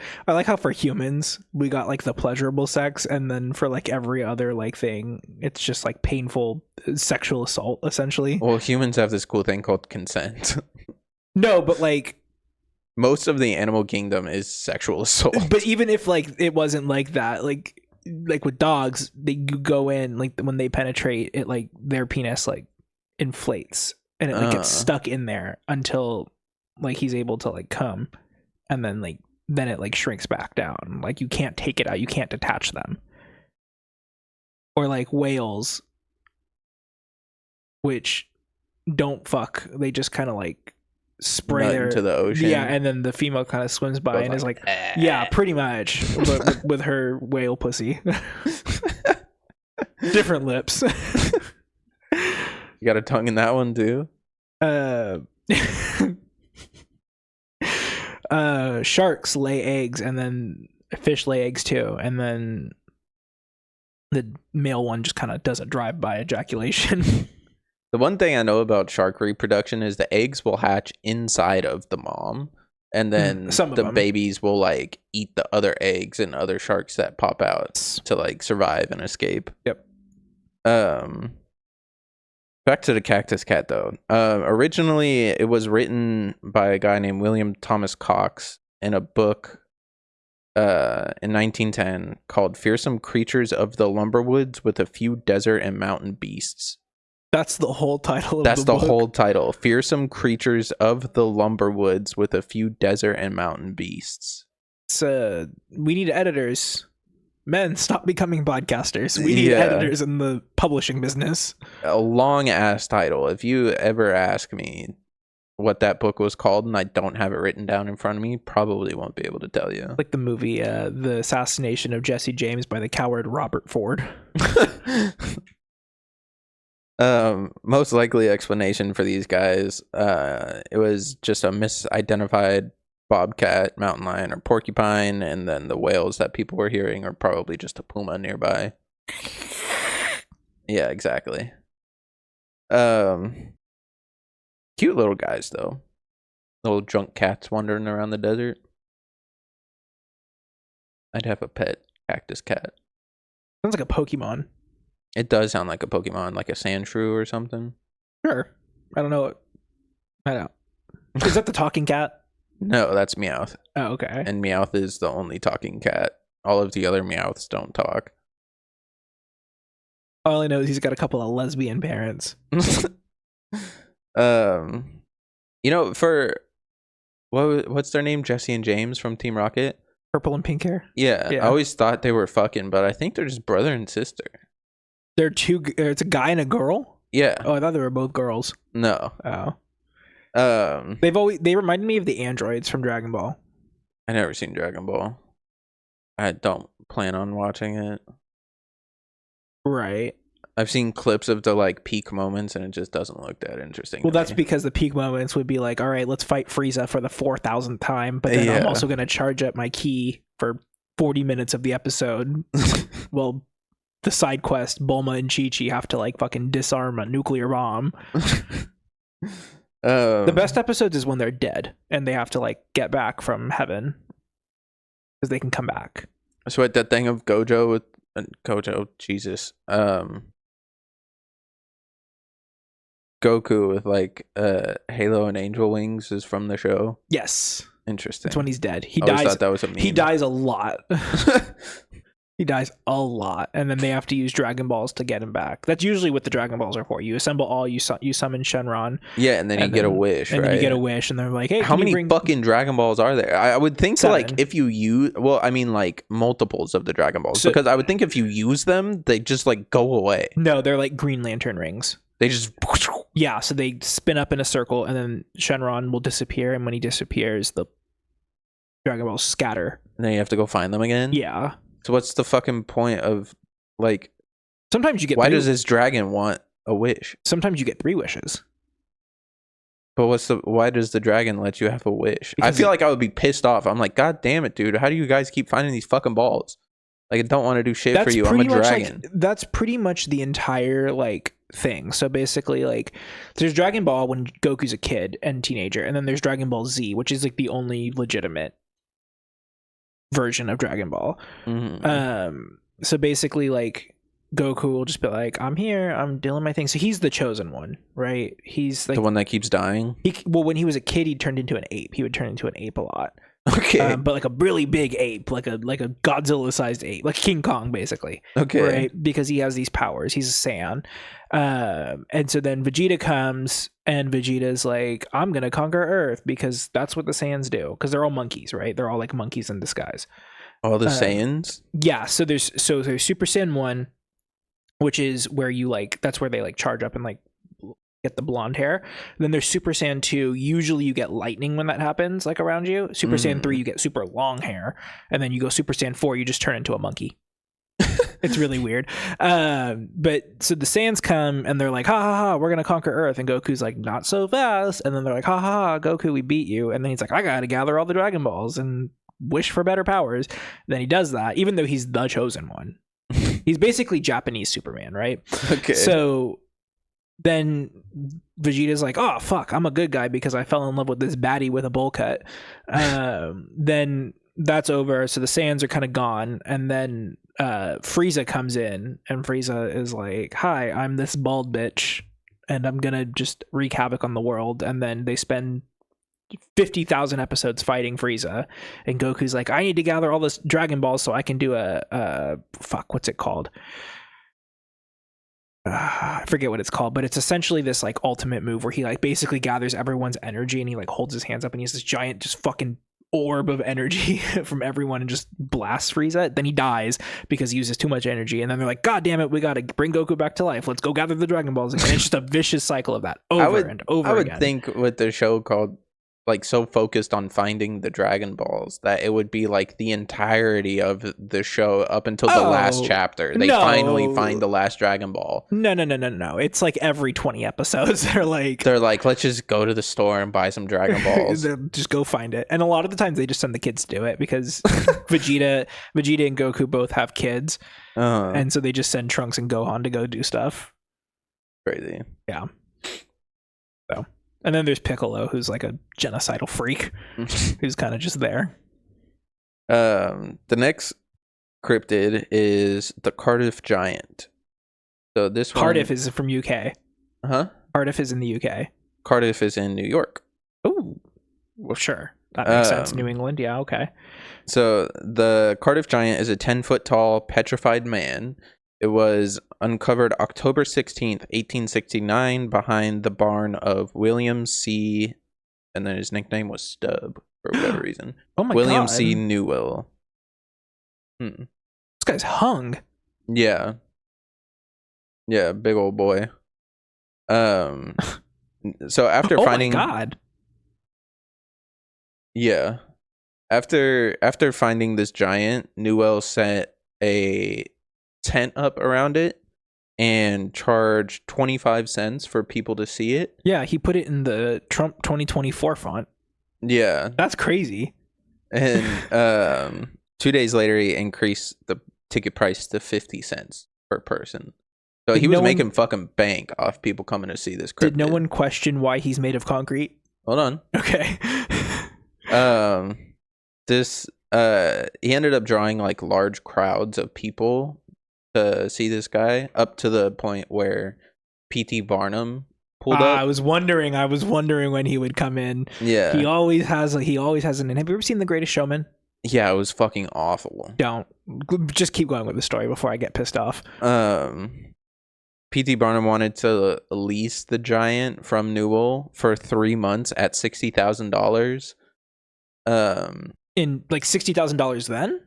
for humans we got like the pleasurable sex, and then for like every other like thing, it's just like painful sexual assault essentially. Well, humans have this cool thing called consent. No, but like most of the animal kingdom is sexual assault. But even if like it wasn't like that, like with dogs, they go in like when they penetrate it, like their penis like inflates and it like gets stuck in there until like he's able to like come, and then it like shrinks back down. Like you can't take it out, you can't detach them. Or like whales, which don't fuck, they just kind of like spray their, into the ocean. Yeah, and then the female kind of swims by and is like, yeah, pretty much, but with her whale pussy. Different lips. You got a tongue in that one too? Sharks lay eggs, and then fish lay eggs too, and then the male one just kind of does a drive-by ejaculation. The one thing I know about shark reproduction is the eggs will hatch inside of the mom, and then the babies will like eat the other eggs and other sharks that pop out to like survive and escape. Yep. Back to the cactus cat though. Originally it was written by a guy named William Thomas Cox in a book in 1910 called Fearsome Creatures of the Lumberwoods with a Few Desert and Mountain Beasts. That's the whole title of That's the book. Whole title. Fearsome Creatures of the Lumberwoods with a Few Desert and Mountain Beasts. It's, we need editors. Men, stop becoming podcasters. We need editors in the publishing business. A long ass title. If you ever ask me what that book was called and I don't have it written down in front of me, probably won't be able to tell you. Like the movie The Assassination of Jesse James by the coward Robert Ford. Most likely explanation for these guys, it was just a misidentified bobcat, mountain lion, or porcupine, and then the whales that people were hearing are probably just a puma nearby. Yeah, exactly. Cute little guys though. Little drunk cats wandering around the desert. I'd have a pet cactus cat. Sounds like a Pokemon. It does sound like a Pokemon, like a Sandshrew or something. Sure. I don't know. I don't. Is that the talking cat? No, that's Meowth. Oh, okay. And Meowth is the only talking cat. All of the other Meowths don't talk. All I know is he's got a couple of lesbian parents. You know, for what's their name? Jesse and James from Team Rocket? Purple and pink hair? Yeah. I always thought they were fucking, but I think they're just brother and sister. They're two. It's a guy and a girl? Yeah. Oh, I thought they were both girls. No. Oh. They reminded me of the androids from Dragon Ball. I never seen Dragon Ball. I don't plan on watching it. Right. I've seen clips of the like peak moments, and it just doesn't look that interesting. Well, to that's me. because the peak moments would be like, all right, let's fight Frieza for the 4,000th time, but then I'm also going to charge up my ki for 40 minutes of the episode. Well, the side quest, Bulma and Chi-Chi have to like fucking disarm a nuclear bomb. The best episodes is when they're dead and they have to like get back from heaven because they can come back. So what that thing of Gojo with Jesus, Goku with like Halo and Angel Wings is from the show. Yes, interesting. It's when he's dead. He I dies. thought that was a meme. He dies a lot. He dies a lot, and then they have to use Dragon Balls to get him back. That's usually what the Dragon Balls are for. You assemble all, you summon Shenron. Yeah, and then you get a wish, and right? then you get a wish, and they're like, "Hey, how many fucking Dragon Balls are there?" I would think so. Like, if you use, well, I mean, like multiples of the Dragon Balls, because I would think if you use them, they just like go away. No, they're like Green Lantern rings. They just yeah, so they spin up in a circle, and then Shenron will disappear, and when he disappears, the Dragon Balls scatter. And then you have to go find them again. Yeah. So what's the fucking point of like? Sometimes you get. Why does this dragon want a wish? Sometimes you get 3 wishes. But why does the dragon let you have a wish? Because I feel like I would be pissed off. I'm like, God damn it, dude! How do you guys keep finding these fucking balls? Like, I don't want to do shit for you. I'm a dragon. Like, that's pretty much the entire like thing. So basically, like, there's Dragon Ball when Goku's a kid and teenager, and then there's Dragon Ball Z, which is like the only legitimate version of Dragon Ball. So basically, like, Goku will just be like, I'm here, I'm doing my thing. So he's the chosen one, right? He's like the one that keeps dying. Well, when he was a kid, he turned into an ape. He would turn into an ape a lot. Okay. But like a really big ape, like a Godzilla sized ape, like King Kong basically. Okay. Right? Because he has these powers. He's a Saiyan. And so then Vegeta comes, and Vegeta's like, I'm gonna conquer Earth, because that's what the Saiyans do. Because they're all monkeys, right? They're all like monkeys in disguise. All the Saiyans? Yeah. So there's Super Saiyan 1, which is where you like, that's where they like charge up and like get the blonde hair. And then there's Super Saiyan 2. Usually you get lightning when that happens, like around you. Super Saiyan 3, you get super long hair. And then you go Super Saiyan 4, you just turn into a monkey. It's really weird. But so the Saiyans come and they're like, ha ha ha, we're gonna conquer Earth. And Goku's like, not so fast. And then they're like, ha ha ha, Goku, we beat you. And then he's like, I gotta gather all the Dragon Balls and wish for better powers. Then he does that, even though he's the chosen one. He's basically Japanese Superman, right? Okay. So then Vegeta's like, oh fuck, I'm a good guy because I fell in love with this baddie with a bowl cut. Then that's over. So the Saiyans are kind of gone, and then Frieza comes in, and Frieza is like, hi, I'm this bald bitch, and I'm gonna just wreak havoc on the world. And then they spend 50,000 episodes fighting Frieza, and Goku's like, I need to gather all this Dragon Balls so I can do what's it called? I forget what it's called, but it's essentially this like ultimate move where he like basically gathers everyone's energy, and he like holds his hands up, and he has this giant just fucking orb of energy from everyone and just blasts Frieza. Then he dies because he uses too much energy, and then they're like, God damn it, we gotta bring Goku back to life. Let's go gather the Dragon Balls again. It's just a vicious cycle of that over and over again. I would think with the show called like so focused on finding the Dragon Balls that it would be like the entirety of the show up until the last chapter. They finally find the last Dragon Ball. No. It's like every 20 episodes they're like, let's just go to the store and buy some Dragon Balls. Just go find it. And a lot of the times they just send the kids to do it because Vegeta and Goku both have kids. And so they just send Trunks and Gohan to go do stuff. Crazy. Yeah. So. And then there's Piccolo, who's like a genocidal freak, who's kind of just there. The next cryptid is the Cardiff Giant. So this Cardiff is from UK. Huh? Cardiff is in the UK. Cardiff is in New York. Oh, well, sure. That makes sense. New England, yeah, okay. So the Cardiff Giant is a 10-foot tall petrified man. It was uncovered October 16th, 1869, behind the barn of William C. And then his nickname was Stubb for whatever reason. Oh my William God. C. Newell. This guy's hung. Yeah. Yeah, big old boy. So after finding. Oh my God. Yeah. After finding this giant, Newell set a tent up around it and charged 25 cents for people to see it. Yeah, he put it in the Trump 2024 font. Yeah. That's crazy. And 2 days later, he increased the ticket price to 50 cents per person. So he was making fucking bank off people coming to see this cryptid. Did no one question why he's made of concrete? Hold on. Okay. He ended up drawing like large crowds of people to see this guy, up to the point where P.T. Barnum pulled up. I was wondering when he would come in. Yeah. He always has an. Have you ever seen The Greatest Showman? Yeah, it was fucking awful. Don't. Just keep going with the story before I get pissed off. P.T. Barnum wanted to lease the giant from Newell for 3 months at $60,000. In like $60,000 then?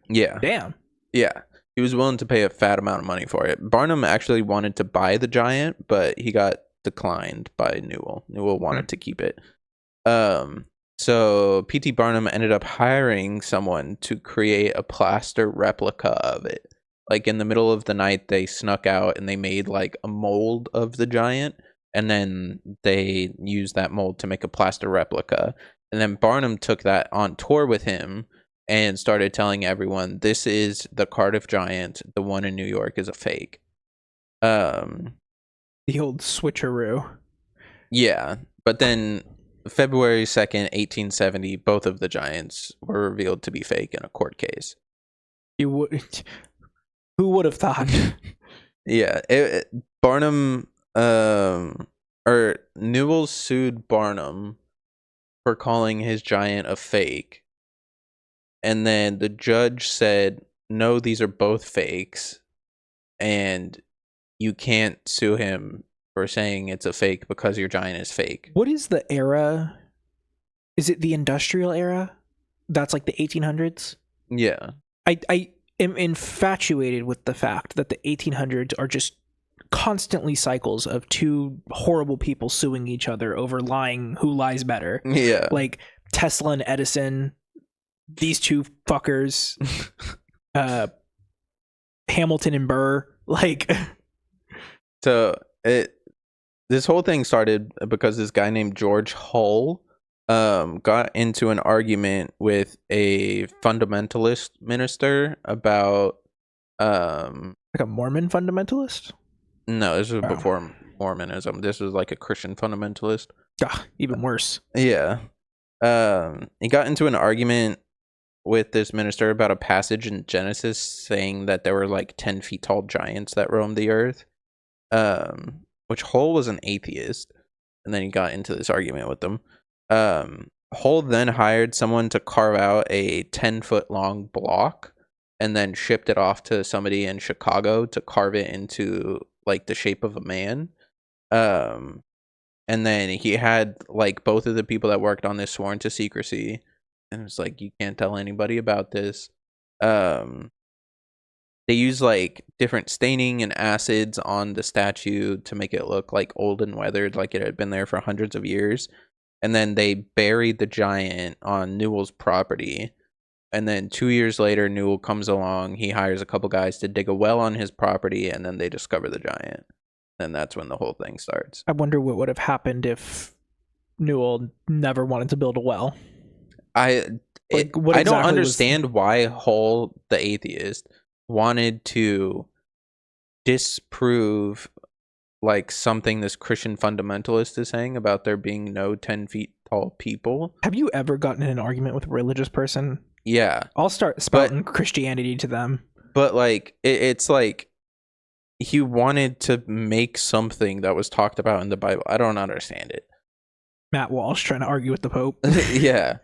Yeah. Damn. Yeah. He was willing to pay a fat amount of money for it. Barnum actually wanted to buy the giant, but he got declined by Newell. Newell wanted to keep it. So P.T. Barnum ended up hiring someone to create a plaster replica of it. Like in the middle of the night, they snuck out and they made like a mold of the giant, and then they used that mold to make a plaster replica. And then Barnum took that on tour with him and started telling everyone, this is the Cardiff Giant. The one in New York is a fake. The old switcheroo. Yeah. But then February 2nd, 1870, both of the giants were revealed to be fake in a court case. Who would have thought? Yeah. Barnum, or Newell sued Barnum for calling his giant a fake. And then the judge said, no, these are both fakes. And you can't sue him for saying it's a fake because your giant is fake. What is the era? Is it the industrial era? That's like the 1800s? Yeah. I am infatuated with the fact that the 1800s are just constantly cycles of two horrible people suing each other over lying who lies better. Yeah. Like Tesla and Edison, these two fuckers, Hamilton and Burr, like. So this whole thing started because this guy named George Hull got into an argument with a fundamentalist minister about like a Mormon fundamentalist? No, this was before Mormonism. This was like a Christian fundamentalist. Even worse. Yeah. He got into an argument with this minister about a passage in Genesis saying that there were like 10 feet tall giants that roamed the earth. Which Hull was an atheist, and then he got into this argument with them. Hull then hired someone to carve out a 10-foot long block and then shipped it off to somebody in Chicago to carve it into like the shape of a man. And then he had like both of the people that worked on this sworn to secrecy, and it was like, you can't tell anybody about this. They use like different staining and acids on the statue to make it look like old and weathered, like it had been there for hundreds of years. And then they buried the giant on Newell's property. And then 2 years later, Newell comes along. He hires a couple guys to dig a well on his property, and then they discover the giant. And that's when the whole thing starts. I wonder what would have happened if Newell never wanted to build a well. I don't understand why Hull, the atheist, wanted to disprove like something this Christian fundamentalist is saying about there being no 10 feet tall people. Have you ever gotten in an argument with a religious person? Yeah. I'll start spouting Christianity to them. But like, it's like he wanted to make something that was talked about in the Bible. I don't understand it. Matt Walsh trying to argue with the Pope. Yeah.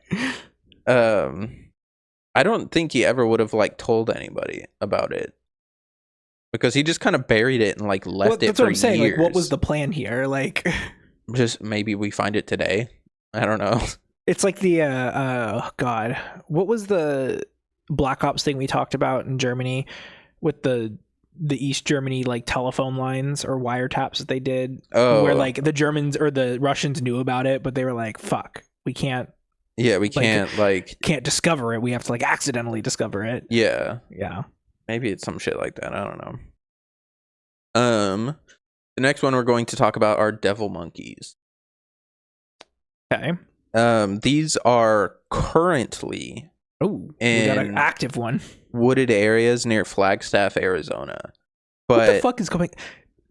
I don't think he ever would have like told anybody about it, because he just kind of buried it and like left it that's for what I'm saying. years. Like, what was the plan here? Like, just maybe we find it today. I don't know. It's like the God, what was the Black Ops thing we talked about in Germany with the East Germany like telephone lines or wiretaps that they did, where like the Germans or the Russians knew about it, but they were like, "Fuck, we can't Yeah, we can't can't discover it. We have to like accidentally discover it. Yeah. Yeah. Maybe it's some shit like that. I don't know. The next one we're going to talk about are devil monkeys. Okay. These are currently we got an active one. Wooded areas near Flagstaff, Arizona. But what the fuck is going?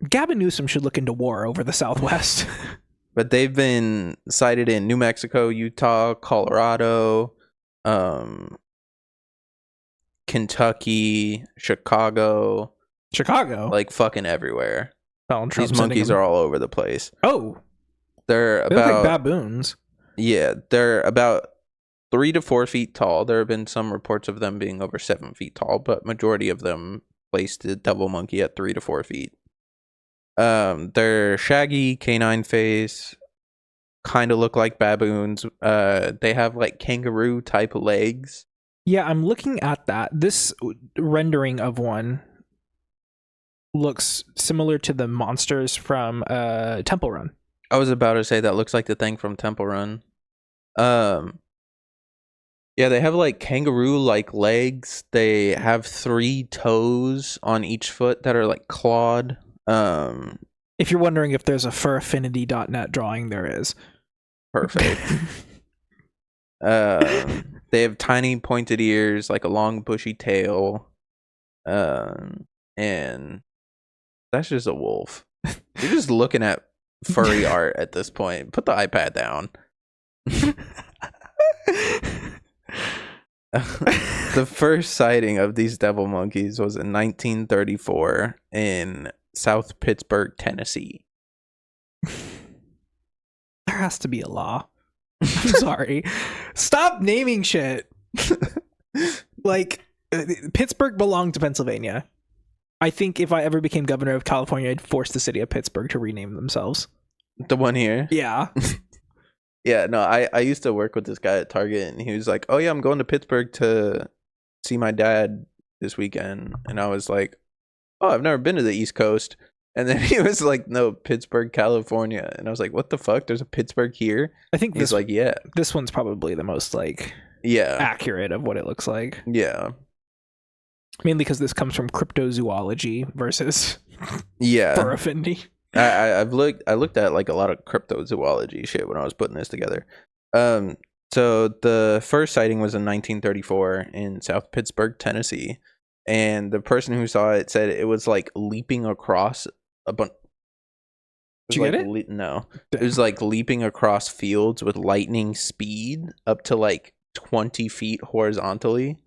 Gavin Newsom should look into war over the Southwest. But they've been sighted in New Mexico, Utah, Colorado, Kentucky, Chicago, like fucking everywhere. These monkeys are all over the place. They're look like baboons. Yeah, they're about 3 to 4 feet tall. There have been some reports of them being over 7 feet tall, but majority of them placed the devil monkey at 3 to 4 feet. They're shaggy, canine face, kind of look like baboons. They have like kangaroo type legs. Yeah, I'm looking at that. This rendering of one looks similar to the monsters from Temple Run. I was about to say that looks like the thing from Temple Run. Yeah, they have like kangaroo like legs. They have 3 toes on each foot that are like clawed. If you're wondering if there's a furaffinity.net drawing, there is. Perfect. They have tiny pointed ears, like a long bushy tail. And that's just a wolf. You're just looking at furry art at this point. Put the iPad down. The first sighting of these devil monkeys was in 1934 in South Pittsburgh, Tennessee. There has to be a law. I'm sorry. Stop naming shit. Like, Pittsburgh belonged to Pennsylvania. I think if I ever became governor of California, I'd force the city of Pittsburgh to rename themselves. The one here? Yeah. Yeah, no, I used to work with this guy at Target, and he was like, oh yeah, I'm going to Pittsburgh to see my dad this weekend. And I was like, oh, I've never been to the East Coast. And then he was like, no, Pittsburgh, California. And I was like, what the fuck? There's a Pittsburgh here? I think he's like, yeah. This one's probably the most like accurate of what it looks like. Yeah. Mainly because this comes from cryptozoology versus furaffinity. I looked at like a lot of cryptozoology shit when I was putting this together. So the first sighting was in 1934 in South Pittsburgh, Tennessee. And the person who saw it said it was like leaping across a bunch. Did you get it? No. It was like leaping across fields with lightning speed up to like 20 feet horizontally.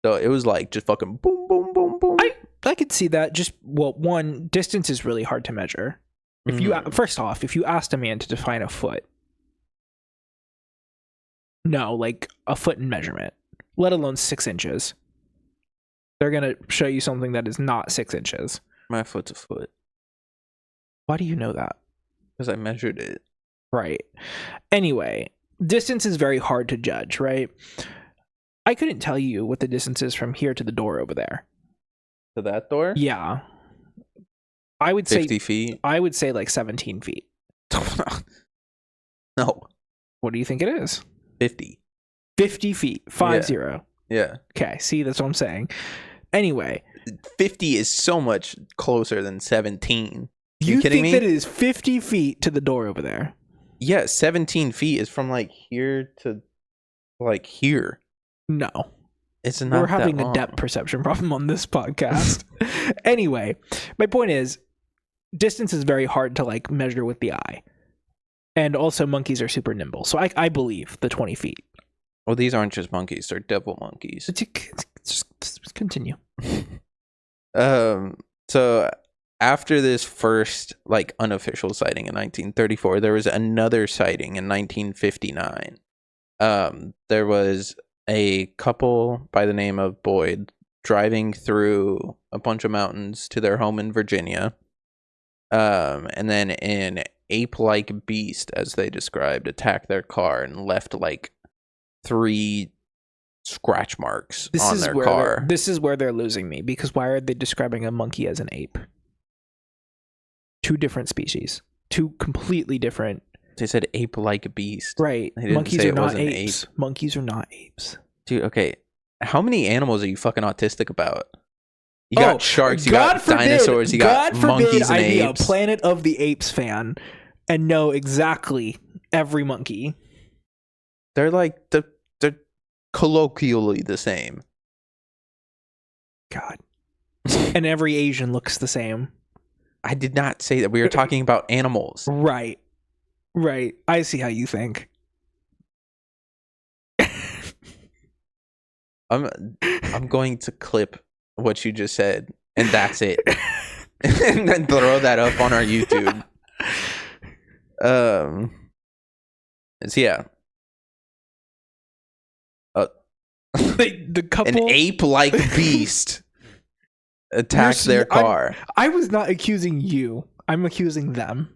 So it was like just fucking boom, boom, boom, boom. I could see that. Just, well, one, distance is really hard to measure. If you first off, if you asked a man to define a foot, no, like a foot in measurement, let alone 6 inches, they're gonna show you something that is not 6 inches. My foot's a foot. Why do you know that? Because I measured it. Right. Anyway, distance is very hard to judge, right? I couldn't tell you what the distance is from here to the door over there. To that door? Yeah. I would say 50 feet. I would say like 17 feet. No. What do you think it is? 50. 50 feet. 50. Yeah. Okay, see, that's what I'm saying. Anyway. 50 is so much closer than 17. You think that it is 50 feet to the door over there? Yeah, 17 feet is from like here to like here. No. It's not. We're having a depth perception problem on this podcast. Anyway, my point is, distance is very hard to like measure with the eye. And also monkeys are super nimble. So I believe the 20 feet. Well, these aren't just monkeys, they're devil monkeys. Just continue. So after this first like unofficial sighting in 1934, there was another sighting in 1959. There was a couple by the name of Boyd driving through a bunch of mountains to their home in Virginia. And then an ape-like beast, as they described, attacked their car and left like 3 scratch marks on their car. This is where they're losing me, because why are they describing a monkey as an ape? 2 different species. 2 completely different They said ape-like beast. Right. They didn't Monkeys say are it not wasn't apes. ape. Monkeys are not apes. Dude, okay. How many animals are you fucking autistic about? You got sharks, you got dinosaurs, you got monkeys and I'd be a apes. Planet of the Apes fan and know exactly every monkey. They're like they're colloquially the same. God. And every Asian looks the same. I did not say that. We were talking about animals. Right. Right. I see how you think. I'm going to clip what you just said, and that's it. And then throw that up on our YouTube. So yeah. The couple, an ape-like beast attacked their car. I was not accusing you. I'm accusing them.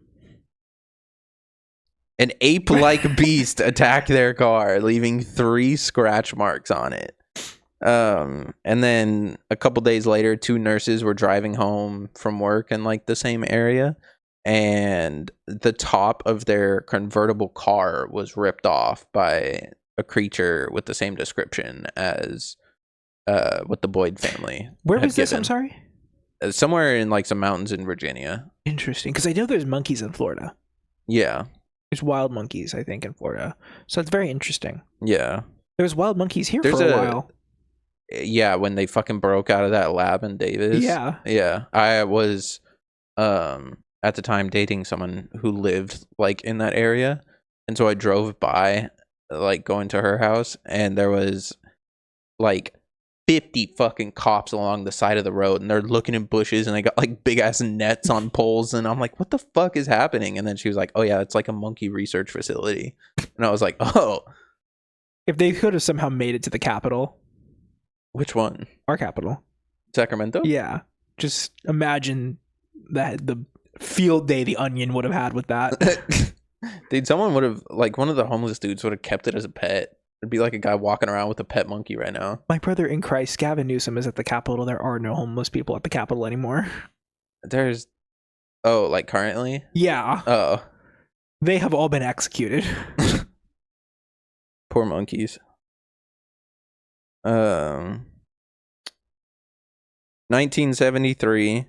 An ape-like beast attacked their car, leaving 3 scratch marks on it. And then a couple days later, 2 nurses were driving home from work in like the same area, and the top of their convertible car was ripped off by a creature with the same description as what the Boyd family. Where had was this? given. I'm sorry. Somewhere in like some mountains in Virginia. Interesting, because I know there's monkeys in Florida. Yeah. There's wild monkeys, I think, in Florida. So it's very interesting. Yeah. There was wild monkeys here for a while. Yeah, when they fucking broke out of that lab in Davis. Yeah. Yeah. I was at the time dating someone who lived like in that area. And so I drove by like going to her house, and there was like 50 fucking cops along the side of the road, and they're looking in bushes, and they got like big ass nets on poles, and I'm like, what the fuck is happening? And then she was like, oh yeah, it's like a monkey research facility. And I was like, oh. If they could have somehow made it to the Capitol. Which one? Our capital. Sacramento? Yeah. Just imagine that the field day the Onion would have had with that. Dude, someone would have, like, one of the homeless dudes would have kept it as a pet. It'd be like a guy walking around with a pet monkey right now. My brother in Christ, Gavin Newsom, is at the Capitol. There are no homeless people at the Capitol anymore. There's, oh, like currently? Yeah. Oh. They have all been executed. Poor monkeys. 1973,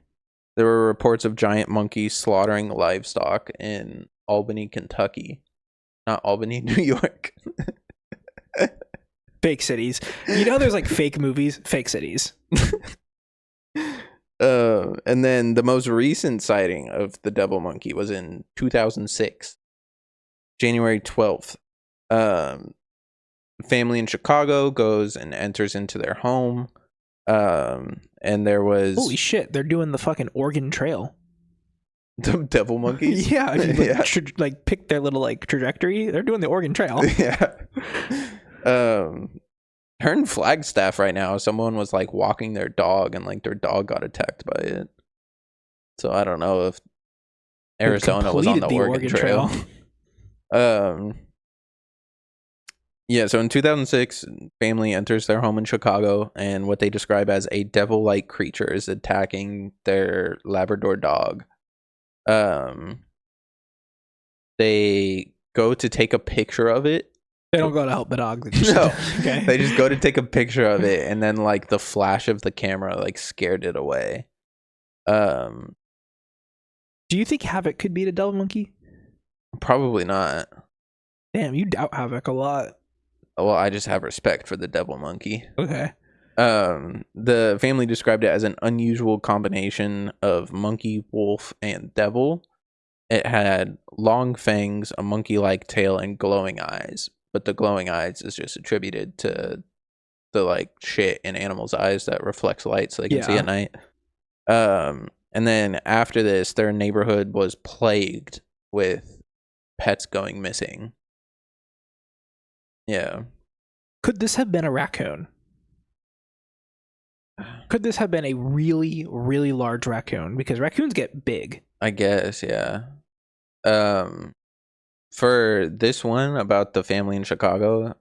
there were reports of giant monkeys slaughtering livestock in Albany, Kentucky. Not Albany, New York. Fake cities. You know there's like fake movies? Fake cities. And then the most recent sighting of the devil monkey was in 2006, January 12th. Family in Chicago goes and enters into their home. And there was... Holy shit, they're doing the fucking Oregon Trail. The devil monkeys? Yeah, like pick their little like trajectory. They're doing the Oregon Trail. Yeah. Her in Flagstaff right now, someone was like walking their dog, and like their dog got attacked by it. So I don't know if Arizona was on the Oregon Trail. Yeah, so in 2006, family enters their home in Chicago, and what they describe as a devil-like creature is attacking their Labrador dog. They go to take a picture of it. They don't go to help the dog. No, okay. They just go to take a picture of it, and then like the flash of the camera like scared it away. Do you think Havoc could beat a devil monkey? Probably not. Damn, you doubt Havoc a lot. Well, I just have respect for the devil monkey. Okay. The family described it as an unusual combination of monkey, wolf, and devil. It had long fangs, a monkey-like tail, and glowing eyes. But the glowing eyes is just attributed to the like shit in animals' eyes that reflects light so they can see at night. And then after this, their neighborhood was plagued with pets going missing. Yeah. Could this have been a raccoon? Could this have been a really, really large raccoon? Because raccoons get big. I guess, yeah. For this one about the family in Chicago,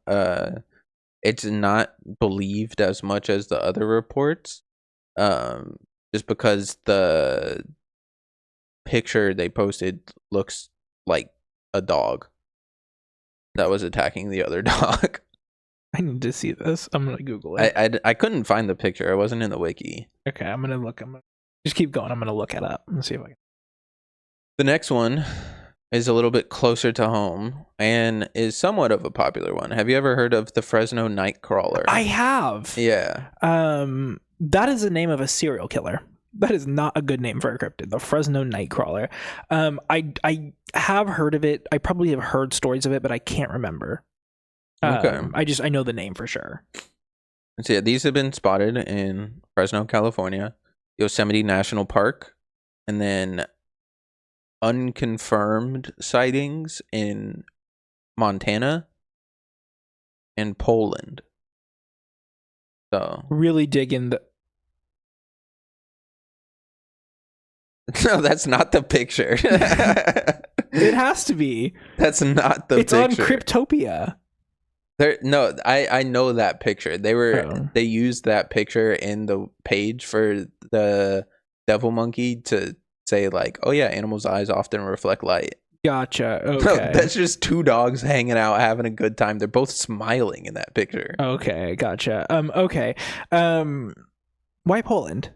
it's not believed as much as the other reports. Just because the picture they posted looks like a dog that was attacking the other dog. I need to see this. I'm gonna Google it. I couldn't find the picture. I wasn't in the wiki. Okay, I'm gonna look. Just keep going. I'm gonna look it up and see if I can. The next one is a little bit closer to home and is somewhat of a popular one. Have you ever heard of the Fresno Nightcrawler? I have. Yeah. That is the name of a serial killer. That is not a good name for a cryptid. The Fresno Nightcrawler. I have heard of it. I probably have heard stories of it, but I can't remember. Okay. I know the name for sure. So yeah, these have been spotted in Fresno, California, Yosemite National Park, and then unconfirmed sightings in Montana and Poland. So really dig in the. No, that's not the picture. It has to be. That's not the picture. It's on Cryptopia. No, I know that picture. They used that picture in the page for the devil monkey to say like, oh yeah, animals' eyes often reflect light. Gotcha. Okay. No, that's just two dogs hanging out having a good time. They're both smiling in that picture. Okay, gotcha. Okay. Why Poland?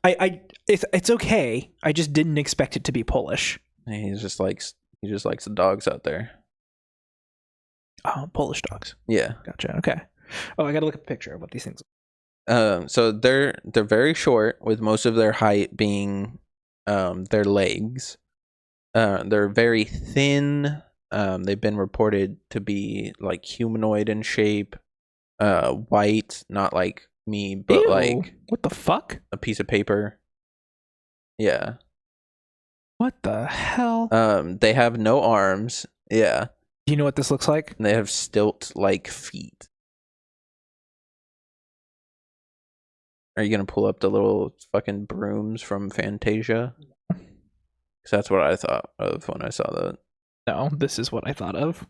It's okay. I just didn't expect it to be Polish. He just likes the dogs out there. Oh, Polish dogs. Yeah. Gotcha. Okay. Oh, I gotta look at a picture of what these things So they're very short, with most of their height being their legs. They're very thin. They've been reported to be like humanoid in shape, white, not like me, but Ew, like what the fuck? a piece of paper. Yeah. What the hell? They have no arms. Yeah. Do you know what this looks like? They have stilt-like feet. Are you gonna pull up the little fucking brooms from Fantasia? Because that's what I thought of when I saw that. No, this is what I thought of.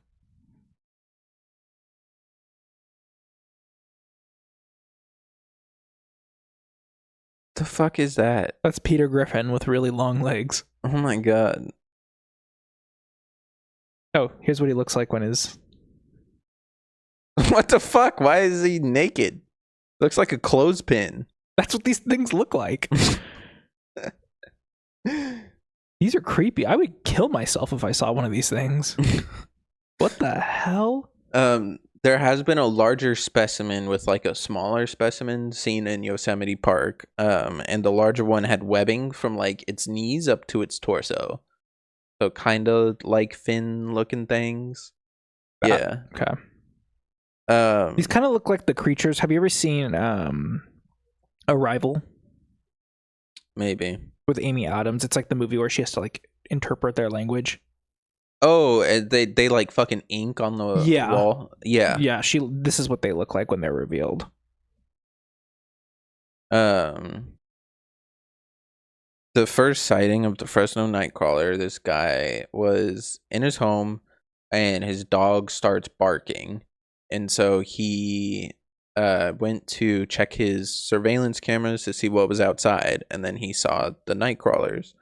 The fuck is that? That's Peter Griffin with really long legs. Oh my god. Oh, here's what he looks like when his... What the fuck? Why is he naked? Looks like a clothespin. That's what these things look like. These are creepy. I would kill myself if I saw one of these things. What the hell? There has been a larger specimen with like a smaller specimen seen in Yosemite Park. And the larger one had webbing from like its knees up to its torso. So kind of like fin looking things. Yeah. Okay. These kind of look like the creatures. Have you ever seen Arrival? Maybe. With Amy Adams. It's like the movie where she has to like interpret their language. Oh, they like fucking ink on the wall. Yeah. Yeah, this is what they look like when they're revealed. The first sighting of the Fresno Nightcrawler, this guy was in his home and his dog starts barking. And so he went to check his surveillance cameras to see what was outside, and then he saw the night crawlers.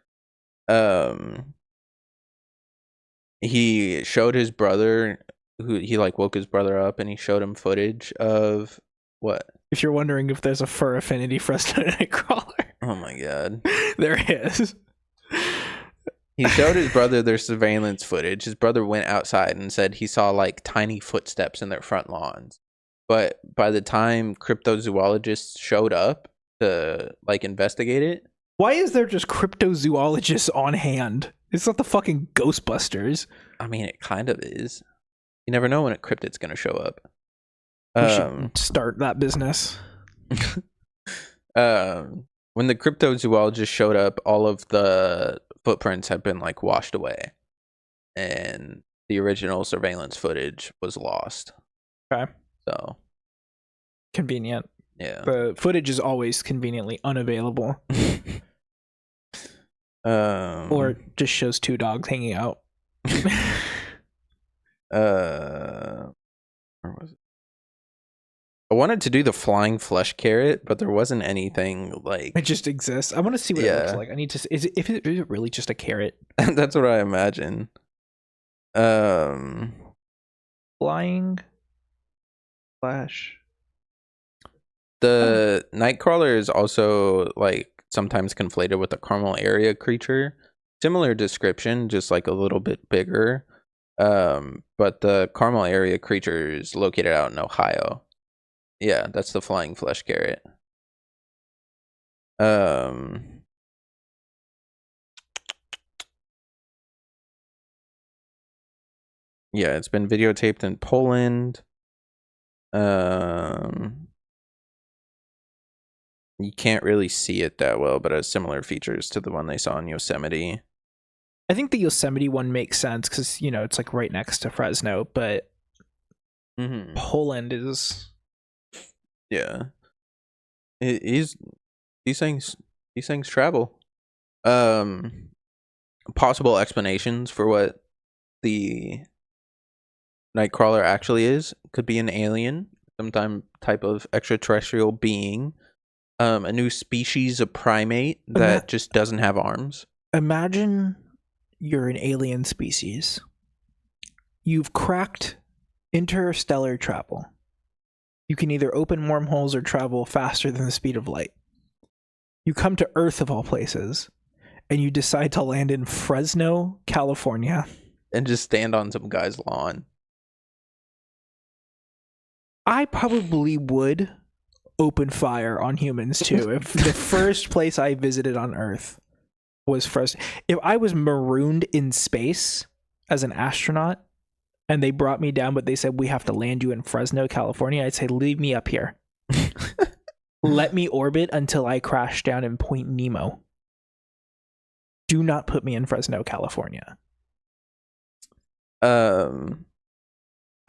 He showed his brother, who he like woke his brother up, and he showed him footage of what? If you're wondering if there's a fur affinity Fresno Nightcrawler. Oh my god. There is. He showed his brother their surveillance footage. His brother went outside and said he saw like tiny footsteps in their front lawns. But by the time cryptozoologists showed up to like investigate it. Why is there just cryptozoologists on hand? It's not the fucking Ghostbusters. I mean, it kind of is. You never know when a cryptid's going to show up. We should start that business. When the cryptozoologists showed up, all of the footprints have been like washed away, and the original surveillance footage was lost. Okay. So convenient. Yeah. The footage is always conveniently unavailable. Or it just shows two dogs hanging out. Where was it? I wanted to do the flying flesh carrot, but there wasn't anything like. It just exists. I want to see what it looks like. I need to. Is it really just a carrot? That's what I imagine. Flying flash. The Nightcrawler is also like sometimes conflated with the Carmel area creature. Similar description, just like a little bit bigger. But the Carmel area creature is located out in Ohio. Yeah, that's the flying flesh carrot. Yeah, it's been videotaped in Poland. You can't really see it that well, but it has similar features to the one they saw in Yosemite. I think the Yosemite one makes sense because, you know, it's like right next to Fresno, but Poland is... Yeah. These things travel. Possible explanations for what the Nightcrawler actually is could be an alien, some type of extraterrestrial being, a new species of primate that just doesn't have arms. Imagine you're an alien species. You've cracked interstellar travel. You can either open wormholes or travel faster than the speed of light. You come to Earth of all places, and you decide to land in Fresno, California. And just stand on some guy's lawn. I probably would open fire on humans too. If the first place I visited on Earth was Fresno. If I was marooned in space as an astronaut and they brought me down, but they said, we have to land you in Fresno, California, I'd say, leave me up here. Let me orbit until I crash down in Point Nemo. Do not put me in Fresno, California.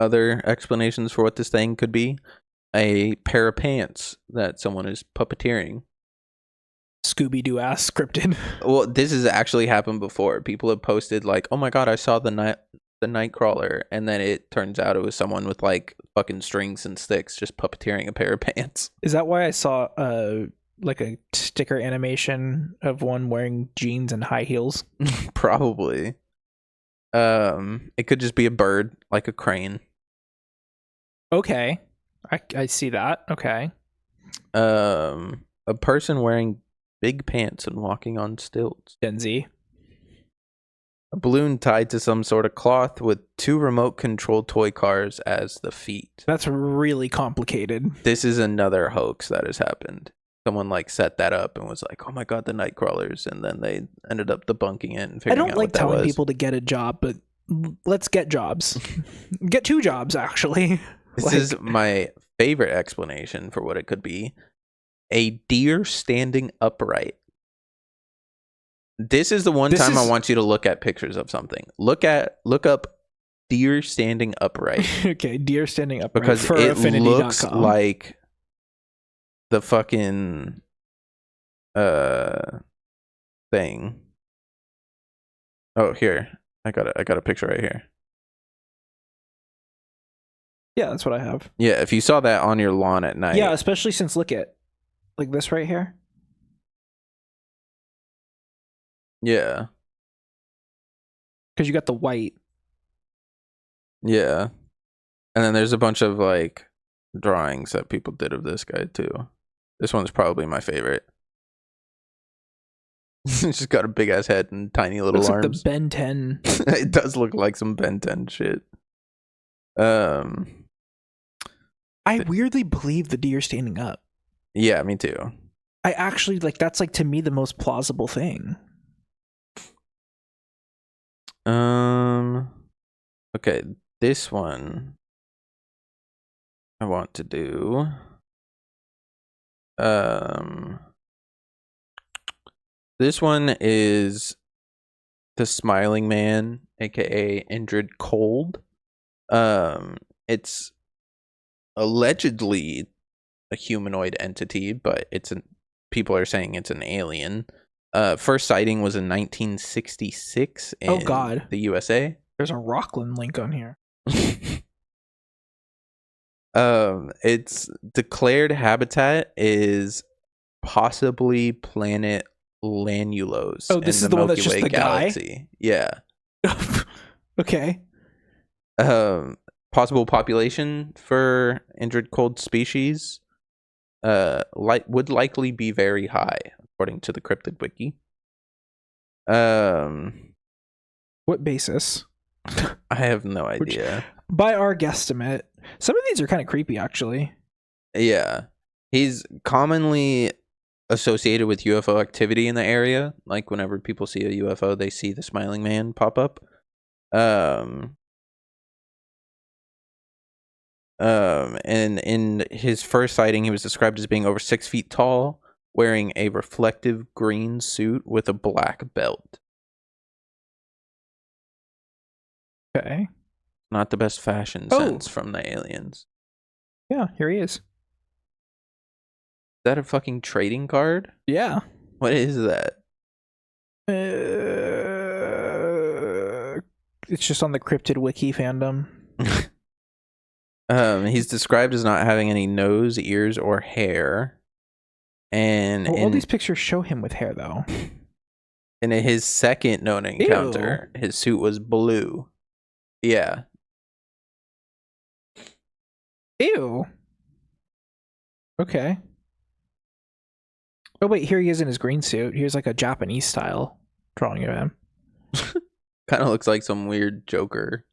Other explanations for what this thing could be: a pair of pants that someone is puppeteering. Scooby-Doo ass scripted. Well, this has actually happened before. People have posted like, "Oh my god, I saw the Nightcrawler," and then it turns out it was someone with like fucking strings and sticks just puppeteering a pair of pants. Is that why I saw like a sticker animation of one wearing jeans and high heels? Probably. It could just be a bird, like a crane. Okay, I see that. Okay. A person wearing big pants and walking on stilts. Gen Z. A balloon tied to some sort of cloth with 2 remote control toy cars as the feet. That's really complicated. This is another hoax that has happened. Someone like set that up and was like, "Oh my god, the Nightcrawlers," and then they ended up debunking it and figuring out what that was. I don't like telling people to get a job, but let's get jobs. Get 2 jobs, actually. This is my favorite explanation for what it could be: a deer standing upright. This is the one time I want you to look at pictures of something. Look up deer standing upright. Okay, deer standing upright. Because for it affinity.com. looks like the fucking thing. Oh, here. I got a picture right here. Yeah, that's what I have. Yeah, if you saw that on your lawn at night. Yeah, especially since look at like this right here. Yeah. Because you got the white. Yeah. And then there's a bunch of like drawings that people did of this guy too. This one's probably my favorite. It's just got a big ass head and tiny little looks arms. Like the Ben 10. It does look like some Ben 10 shit. I weirdly believe the deer standing up. Yeah, me too. I actually like that's like to me the most plausible thing. Okay, this one I want to do. This one is the Smiling Man, aka Indrid Cold. It's allegedly a humanoid entity, but people are saying it's an alien. First sighting was in 1966 in the USA. There's a Rockland link on here. Its declared habitat is possibly planet Lanulos. Oh, this is the one that's just the galaxy. guy? Yeah. Okay. Possible population for injured cold species would likely be very high, according to the Cryptid Wiki. What basis? I have no idea. By our guesstimate, some of these are kind of creepy, actually. Yeah. He's commonly associated with UFO activity in the area. Like whenever people see a UFO, they see the smiling man pop up. And in his first sighting, he was described as being over 6 feet tall, wearing a reflective green suit with a black belt. Okay. Not the best fashion sense from the aliens. Yeah, here he is. Is that a fucking trading card? Yeah. What is that? It's just on the Cryptid Wiki fandom. He's described as not having any nose, ears, or hair. And all these pictures show him with hair, though. In his second known encounter, his suit was blue. Yeah. Ew. Okay. Oh, wait, here he is in his green suit. Here's like a Japanese style drawing of him. Kind of looks like some weird Joker.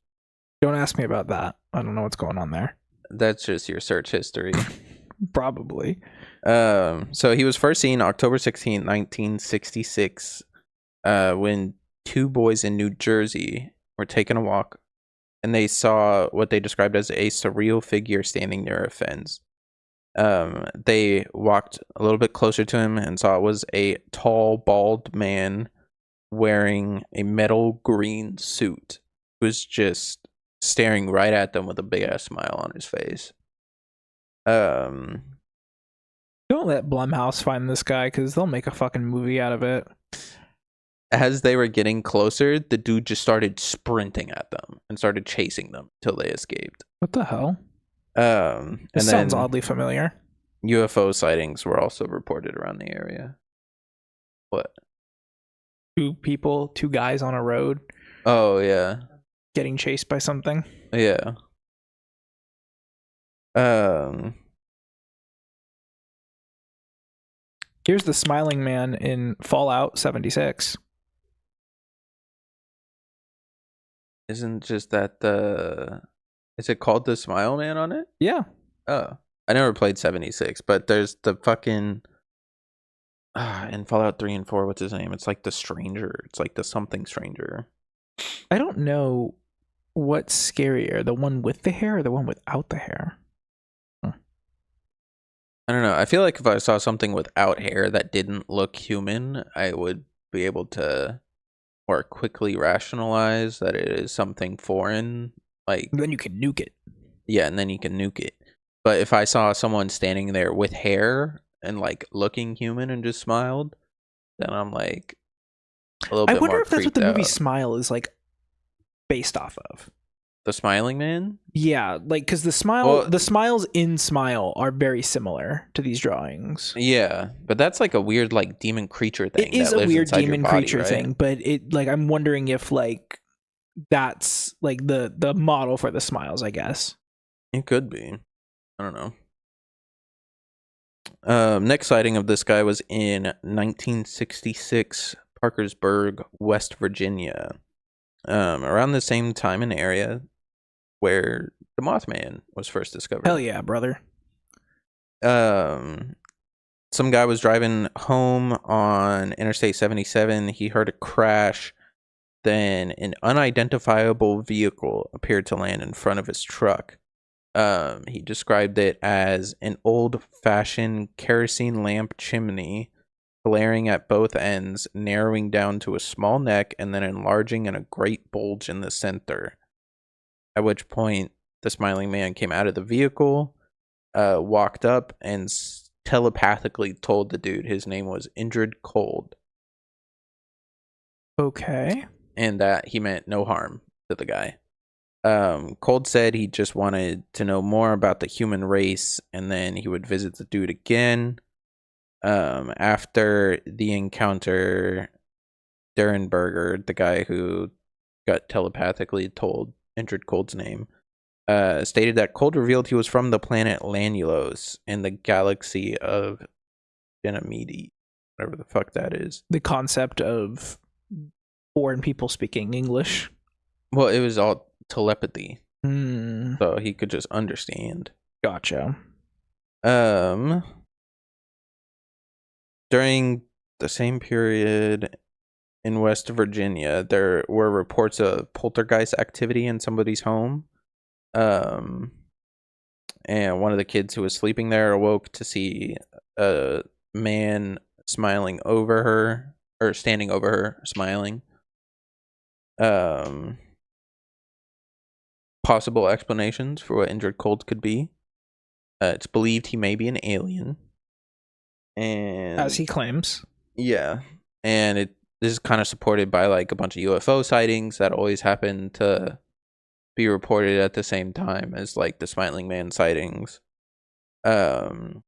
Don't ask me about that. I don't know what's going on there. That's just your search history. Probably. So he was first seen October 16, 1966, when two boys in New Jersey were taking a walk, and they saw what they described as a surreal figure standing near a fence. They walked a little bit closer to him and saw it was a tall, bald man wearing a metal green suit who was just staring right at them with a big ass smile on his face. Don't let Blumhouse find this guy, because they'll make a fucking movie out of it. As they were getting closer, the dude just started sprinting at them and started chasing them till they escaped. What the hell? This sounds oddly familiar. UFO sightings were also reported around the area. What? Two guys on a road. Oh, yeah. Getting chased by something. Yeah. Here's the smiling man in Fallout 76. Isn't just that is it called the Smile Man on it? Yeah. Oh. I never played 76, but there's the fucking in Fallout 3 and 4, what's his name? It's like the Stranger. It's like the something Stranger. I don't know what's scarier, the one with the hair or the one without the hair. I don't know. I feel like if I saw something without hair that didn't look human, I would be able to more quickly rationalize that it is something foreign. Like, then you can nuke it. Yeah, and then you can nuke it. But if I saw someone standing there with hair and like looking human and just smiled, then I'm like a little bit more. I wonder if that's what the movie Smile is like based off of. The Smiling Man? Yeah, like because the smiles in Smile are very similar to these drawings. Yeah, but that's like a weird like demon creature thing. It is a weird demon creature thing, but it like I'm wondering if like that's like the model for the smiles, I guess. It could be. I don't know. Next sighting of this guy was in 1966, Parkersburg, West Virginia. Around the same time and area where the Mothman was first discovered. Hell yeah, brother. Some guy was driving home on Interstate 77. He heard a crash. Then an unidentifiable vehicle appeared to land in front of his truck. He described it as an old-fashioned kerosene lamp chimney, flaring at both ends, narrowing down to a small neck, and then enlarging in a great bulge in the center. At which point, the Smiling Man came out of the vehicle, walked up, and telepathically told the dude his name was Injured Cold. Okay. And that he meant no harm to the guy. Cold said he just wanted to know more about the human race, and then he would visit the dude again. After the encounter, Durenberger, the guy who got telepathically told injured Cold's name, stated that Cold revealed he was from the planet Lanulos in the galaxy of Ganymede, whatever the fuck that is. The concept of foreign people speaking English. Well, it was all telepathy, Hmm. so he could just understand. Gotcha. During the same period in West Virginia, there were reports of poltergeist activity in somebody's home. And one of the kids who was sleeping there awoke to see a man smiling over her, or standing over her, smiling. Possible explanations for what injured Cold could be. It's believed he may be an alien. And as he claims. Yeah. And this is kind of supported by like a bunch of UFO sightings that always happen to be reported at the same time as like the Smiling Man sightings. And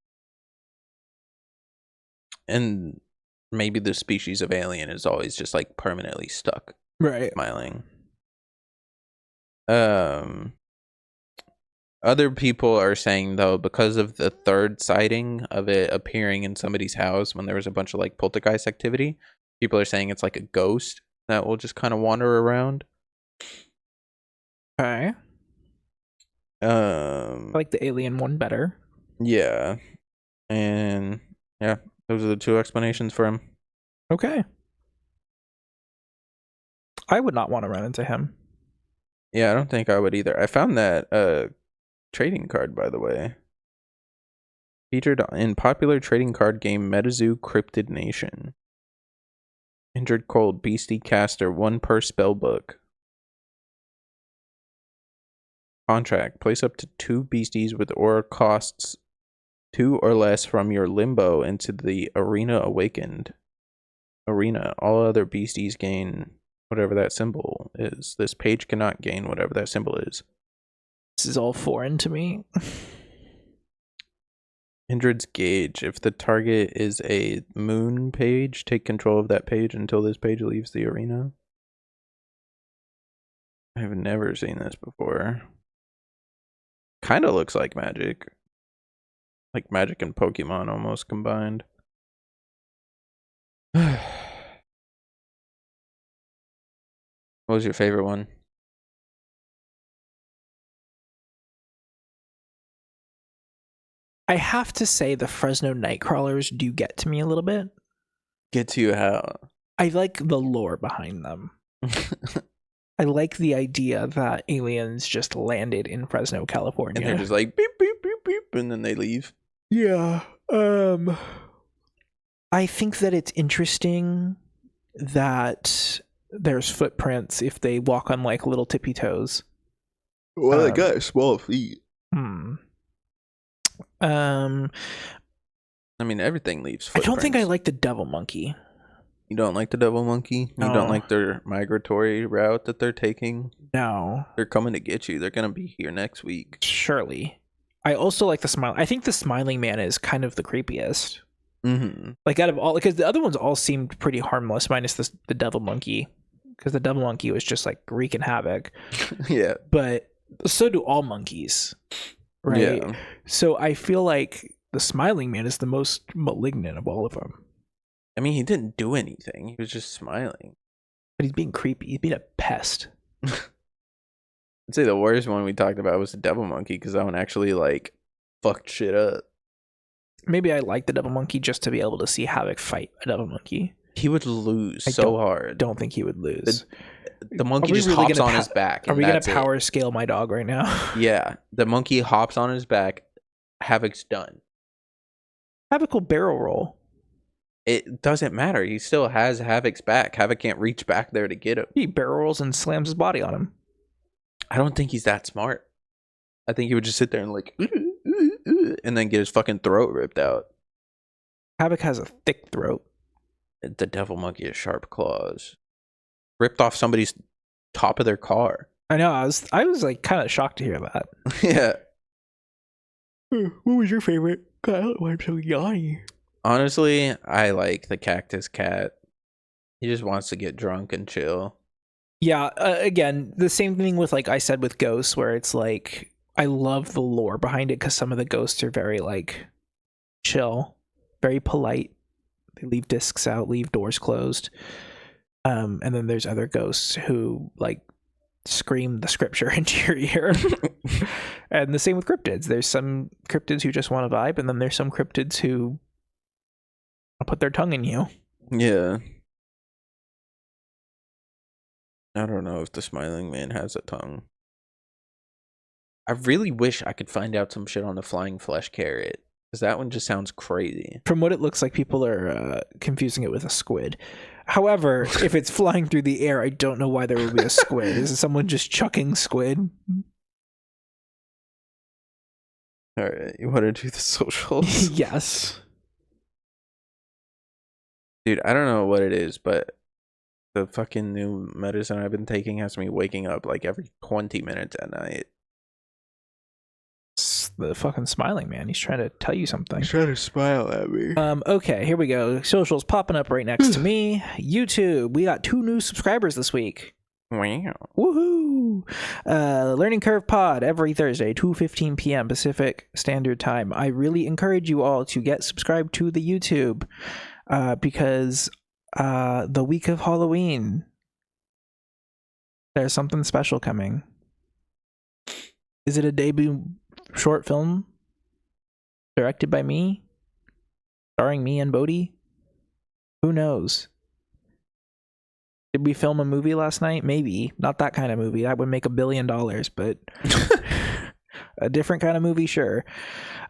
maybe the species of alien is always just like permanently stuck Right. smiling. Other people are saying, though, because of the third sighting of it appearing in somebody's house when there was a bunch of like poltergeist activity, people are saying it's like a ghost that will just kind of wander around. Okay. I like the alien one better. Yeah. And yeah, those are the two explanations for him. Okay. I would not want to run into him. Yeah, I don't think I would either. I found that trading card, by the way. Featured in popular trading card game MetaZoo Cryptid Nation. Injured Cold, Beastie Caster, 1 per spellbook. Contract. Place up to 2 beasties with aura costs 2 or less from your limbo into the arena awakened. Arena. All other beasties gain whatever that symbol is. This page cannot gain whatever that symbol is. This is all foreign to me. Indrid's Gauge. If the target is a moon page, take control of that page until this page leaves the arena. I've never seen this before. Kind of looks like Magic. Like Magic and Pokemon almost combined. What was your favorite one? I have to say the Fresno Nightcrawlers do get to me a little bit. Get to you how? I like the lore behind them. I like the idea that aliens just landed in Fresno, California. And they're just like beep beep beep beep and then they leave. Yeah. I think that it's interesting that there's footprints if they walk on like little tippy toes. Well, they got small feet. I mean, everything leaves footprints. don't think I like the devil monkey. You don't like the devil monkey? You don't like their migratory route that they're taking? No. They're coming to get you. They're going to be here next week. Surely. I also like the smile. I think the Smiling Man is kind of the creepiest. Mm-hmm. Like out of all, because the other ones all seemed pretty harmless, minus the devil monkey, because the devil monkey was just like wreaking havoc. Yeah. But so do all monkeys, right? Yeah. So I feel like the Smiling Man is the most malignant of all of them. I mean, he didn't do anything. He was just smiling. But he's being creepy. He's being a pest. I'd say the worst one we talked about was the devil monkey, because that one actually like fucked shit up. Maybe I like the devil monkey just to be able to see Havoc fight a devil monkey. He would lose so hard. Don't think he would lose. The monkey just hops on his back. Are we gonna power scale my dog right now? Yeah, the monkey hops on his back. Havoc's done. Havoc will barrel roll. It doesn't matter. He still has Havoc's back. Havoc can't reach back there to get him. He barrel rolls and slams his body on him. I don't think he's that smart. I think he would just sit there and like, and then get his fucking throat ripped out. Havoc has a thick throat. The devil monkey has sharp claws. Ripped off somebody's top of their car. I know. I was like kind of shocked to hear that. Yeah. What was your favorite? God, I'm so yawny. Honestly, I like the cactus cat. He just wants to get drunk and chill. Yeah, again, the same thing with, like I said, with ghosts, where it's like, I love the lore behind it because some of the ghosts are very, like, chill, very polite. They leave discs out, leave doors closed. And then there's other ghosts who, like, scream the scripture into your ear. And the same with cryptids. There's some cryptids who just want to vibe, and then there's some cryptids who put their tongue in you. Yeah. I don't know if the smiling man has a tongue. I really wish I could find out some shit on the flying flesh carrot, because that one just sounds crazy. From what it looks like, people are confusing it with a squid. However, if it's flying through the air, I don't know why there would be a squid. Is it someone just chucking squid? All right, you want to do the socials? Yes. Dude, I don't know what it is, but the fucking new medicine I've been taking has me waking up like every 20 minutes at night. It's the fucking smiling man. He's trying to tell you something. He's trying to smile at me. Okay, here we go. Socials popping up right next to me. YouTube, we got 2 new subscribers this week. Wow. Woohoo! Learning Curve Pod every Thursday, 2:15 p.m. Pacific Standard Time. I really encourage you all to get subscribed to the YouTube because the week of Halloween, there's something special coming. Is it a debut short film directed by me, starring me and Bodhi? Who knows? Did we film a movie last night? Maybe. Not that kind of movie. That would make $1 billion, but a different kind of movie, sure.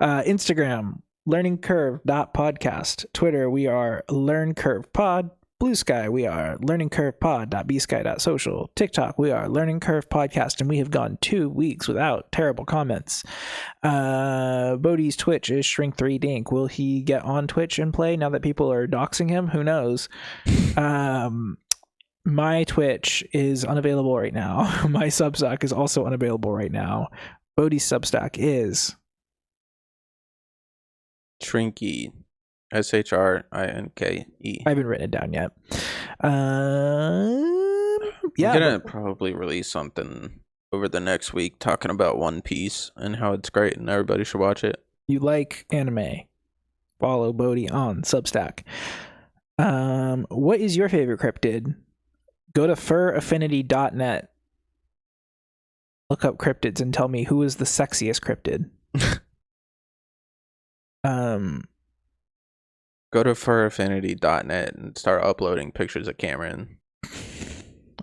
Instagram, learningcurve.podcast. Twitter, we are learnCurvePod. Bluesky, we are learningcurvepod.bsky.social. TikTok, we are Learning Curve Podcast, and we have gone 2 weeks without terrible comments. Bodhi's Twitch is Shrink3Dink. Will he get on Twitch and play now that people are doxing him? Who knows? My Twitch is unavailable right now. My Substack is also unavailable right now. Bodhi's Substack is Shrinky. SHRINKE. I haven't written it down yet. Yeah. I'm gonna probably release something over the next week talking about One Piece and how it's great and everybody should watch it. You like anime? Follow Bodhi on Substack. What is your favorite cryptid? Go to furaffinity.net. Look up cryptids and tell me who is the sexiest cryptid. Go to furaffinity.net and start uploading pictures of Cameron.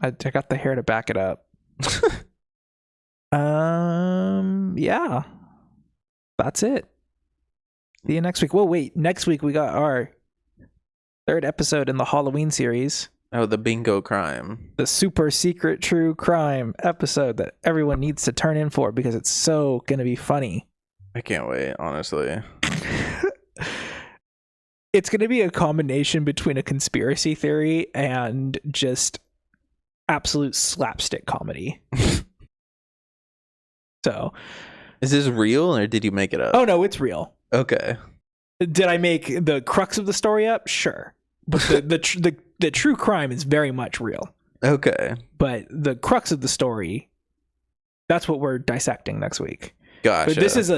I got the hair to back it up. Yeah. That's it. See you next week. Well, wait. Next week we got our 3rd episode in the Halloween series. Oh, the bingo crime. The super secret true crime episode that everyone needs to turn in for because it's so going to be funny. I can't wait, honestly. It's going to be a combination between a conspiracy theory and just absolute slapstick comedy. So, is this real or did you make it up? Oh no, it's real. Okay. Did I make the crux of the story up? Sure. But the true crime is very much real. Okay. But the crux of the story, that's what we're dissecting next week. Gotcha. But this is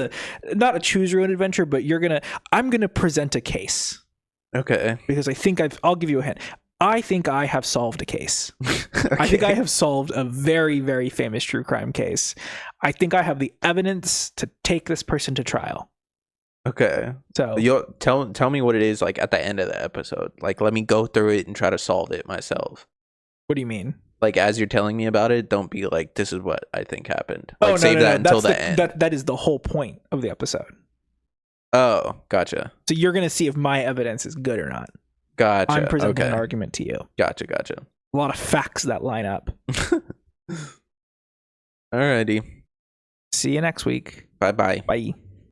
not a choose your own adventure, but I'm gonna present a case. Okay. Because I think I'll give you a hint. I think I have solved a case. Okay. I think I have solved a very, very famous true crime case. I think I have the evidence to take this person to trial. Okay. So you'll tell me what it is like at the end of the episode. Like let me go through it and try to solve it myself. What do you mean? Like as you're telling me about it, don't be like, this is what I think happened. Like save that until the end. That is the whole point of the episode. Oh, gotcha. So you're gonna see if my evidence is good or not. Gotcha. I'm presenting an argument to you. Gotcha. A lot of facts that line up. Alrighty. See you next week. Bye. Bye.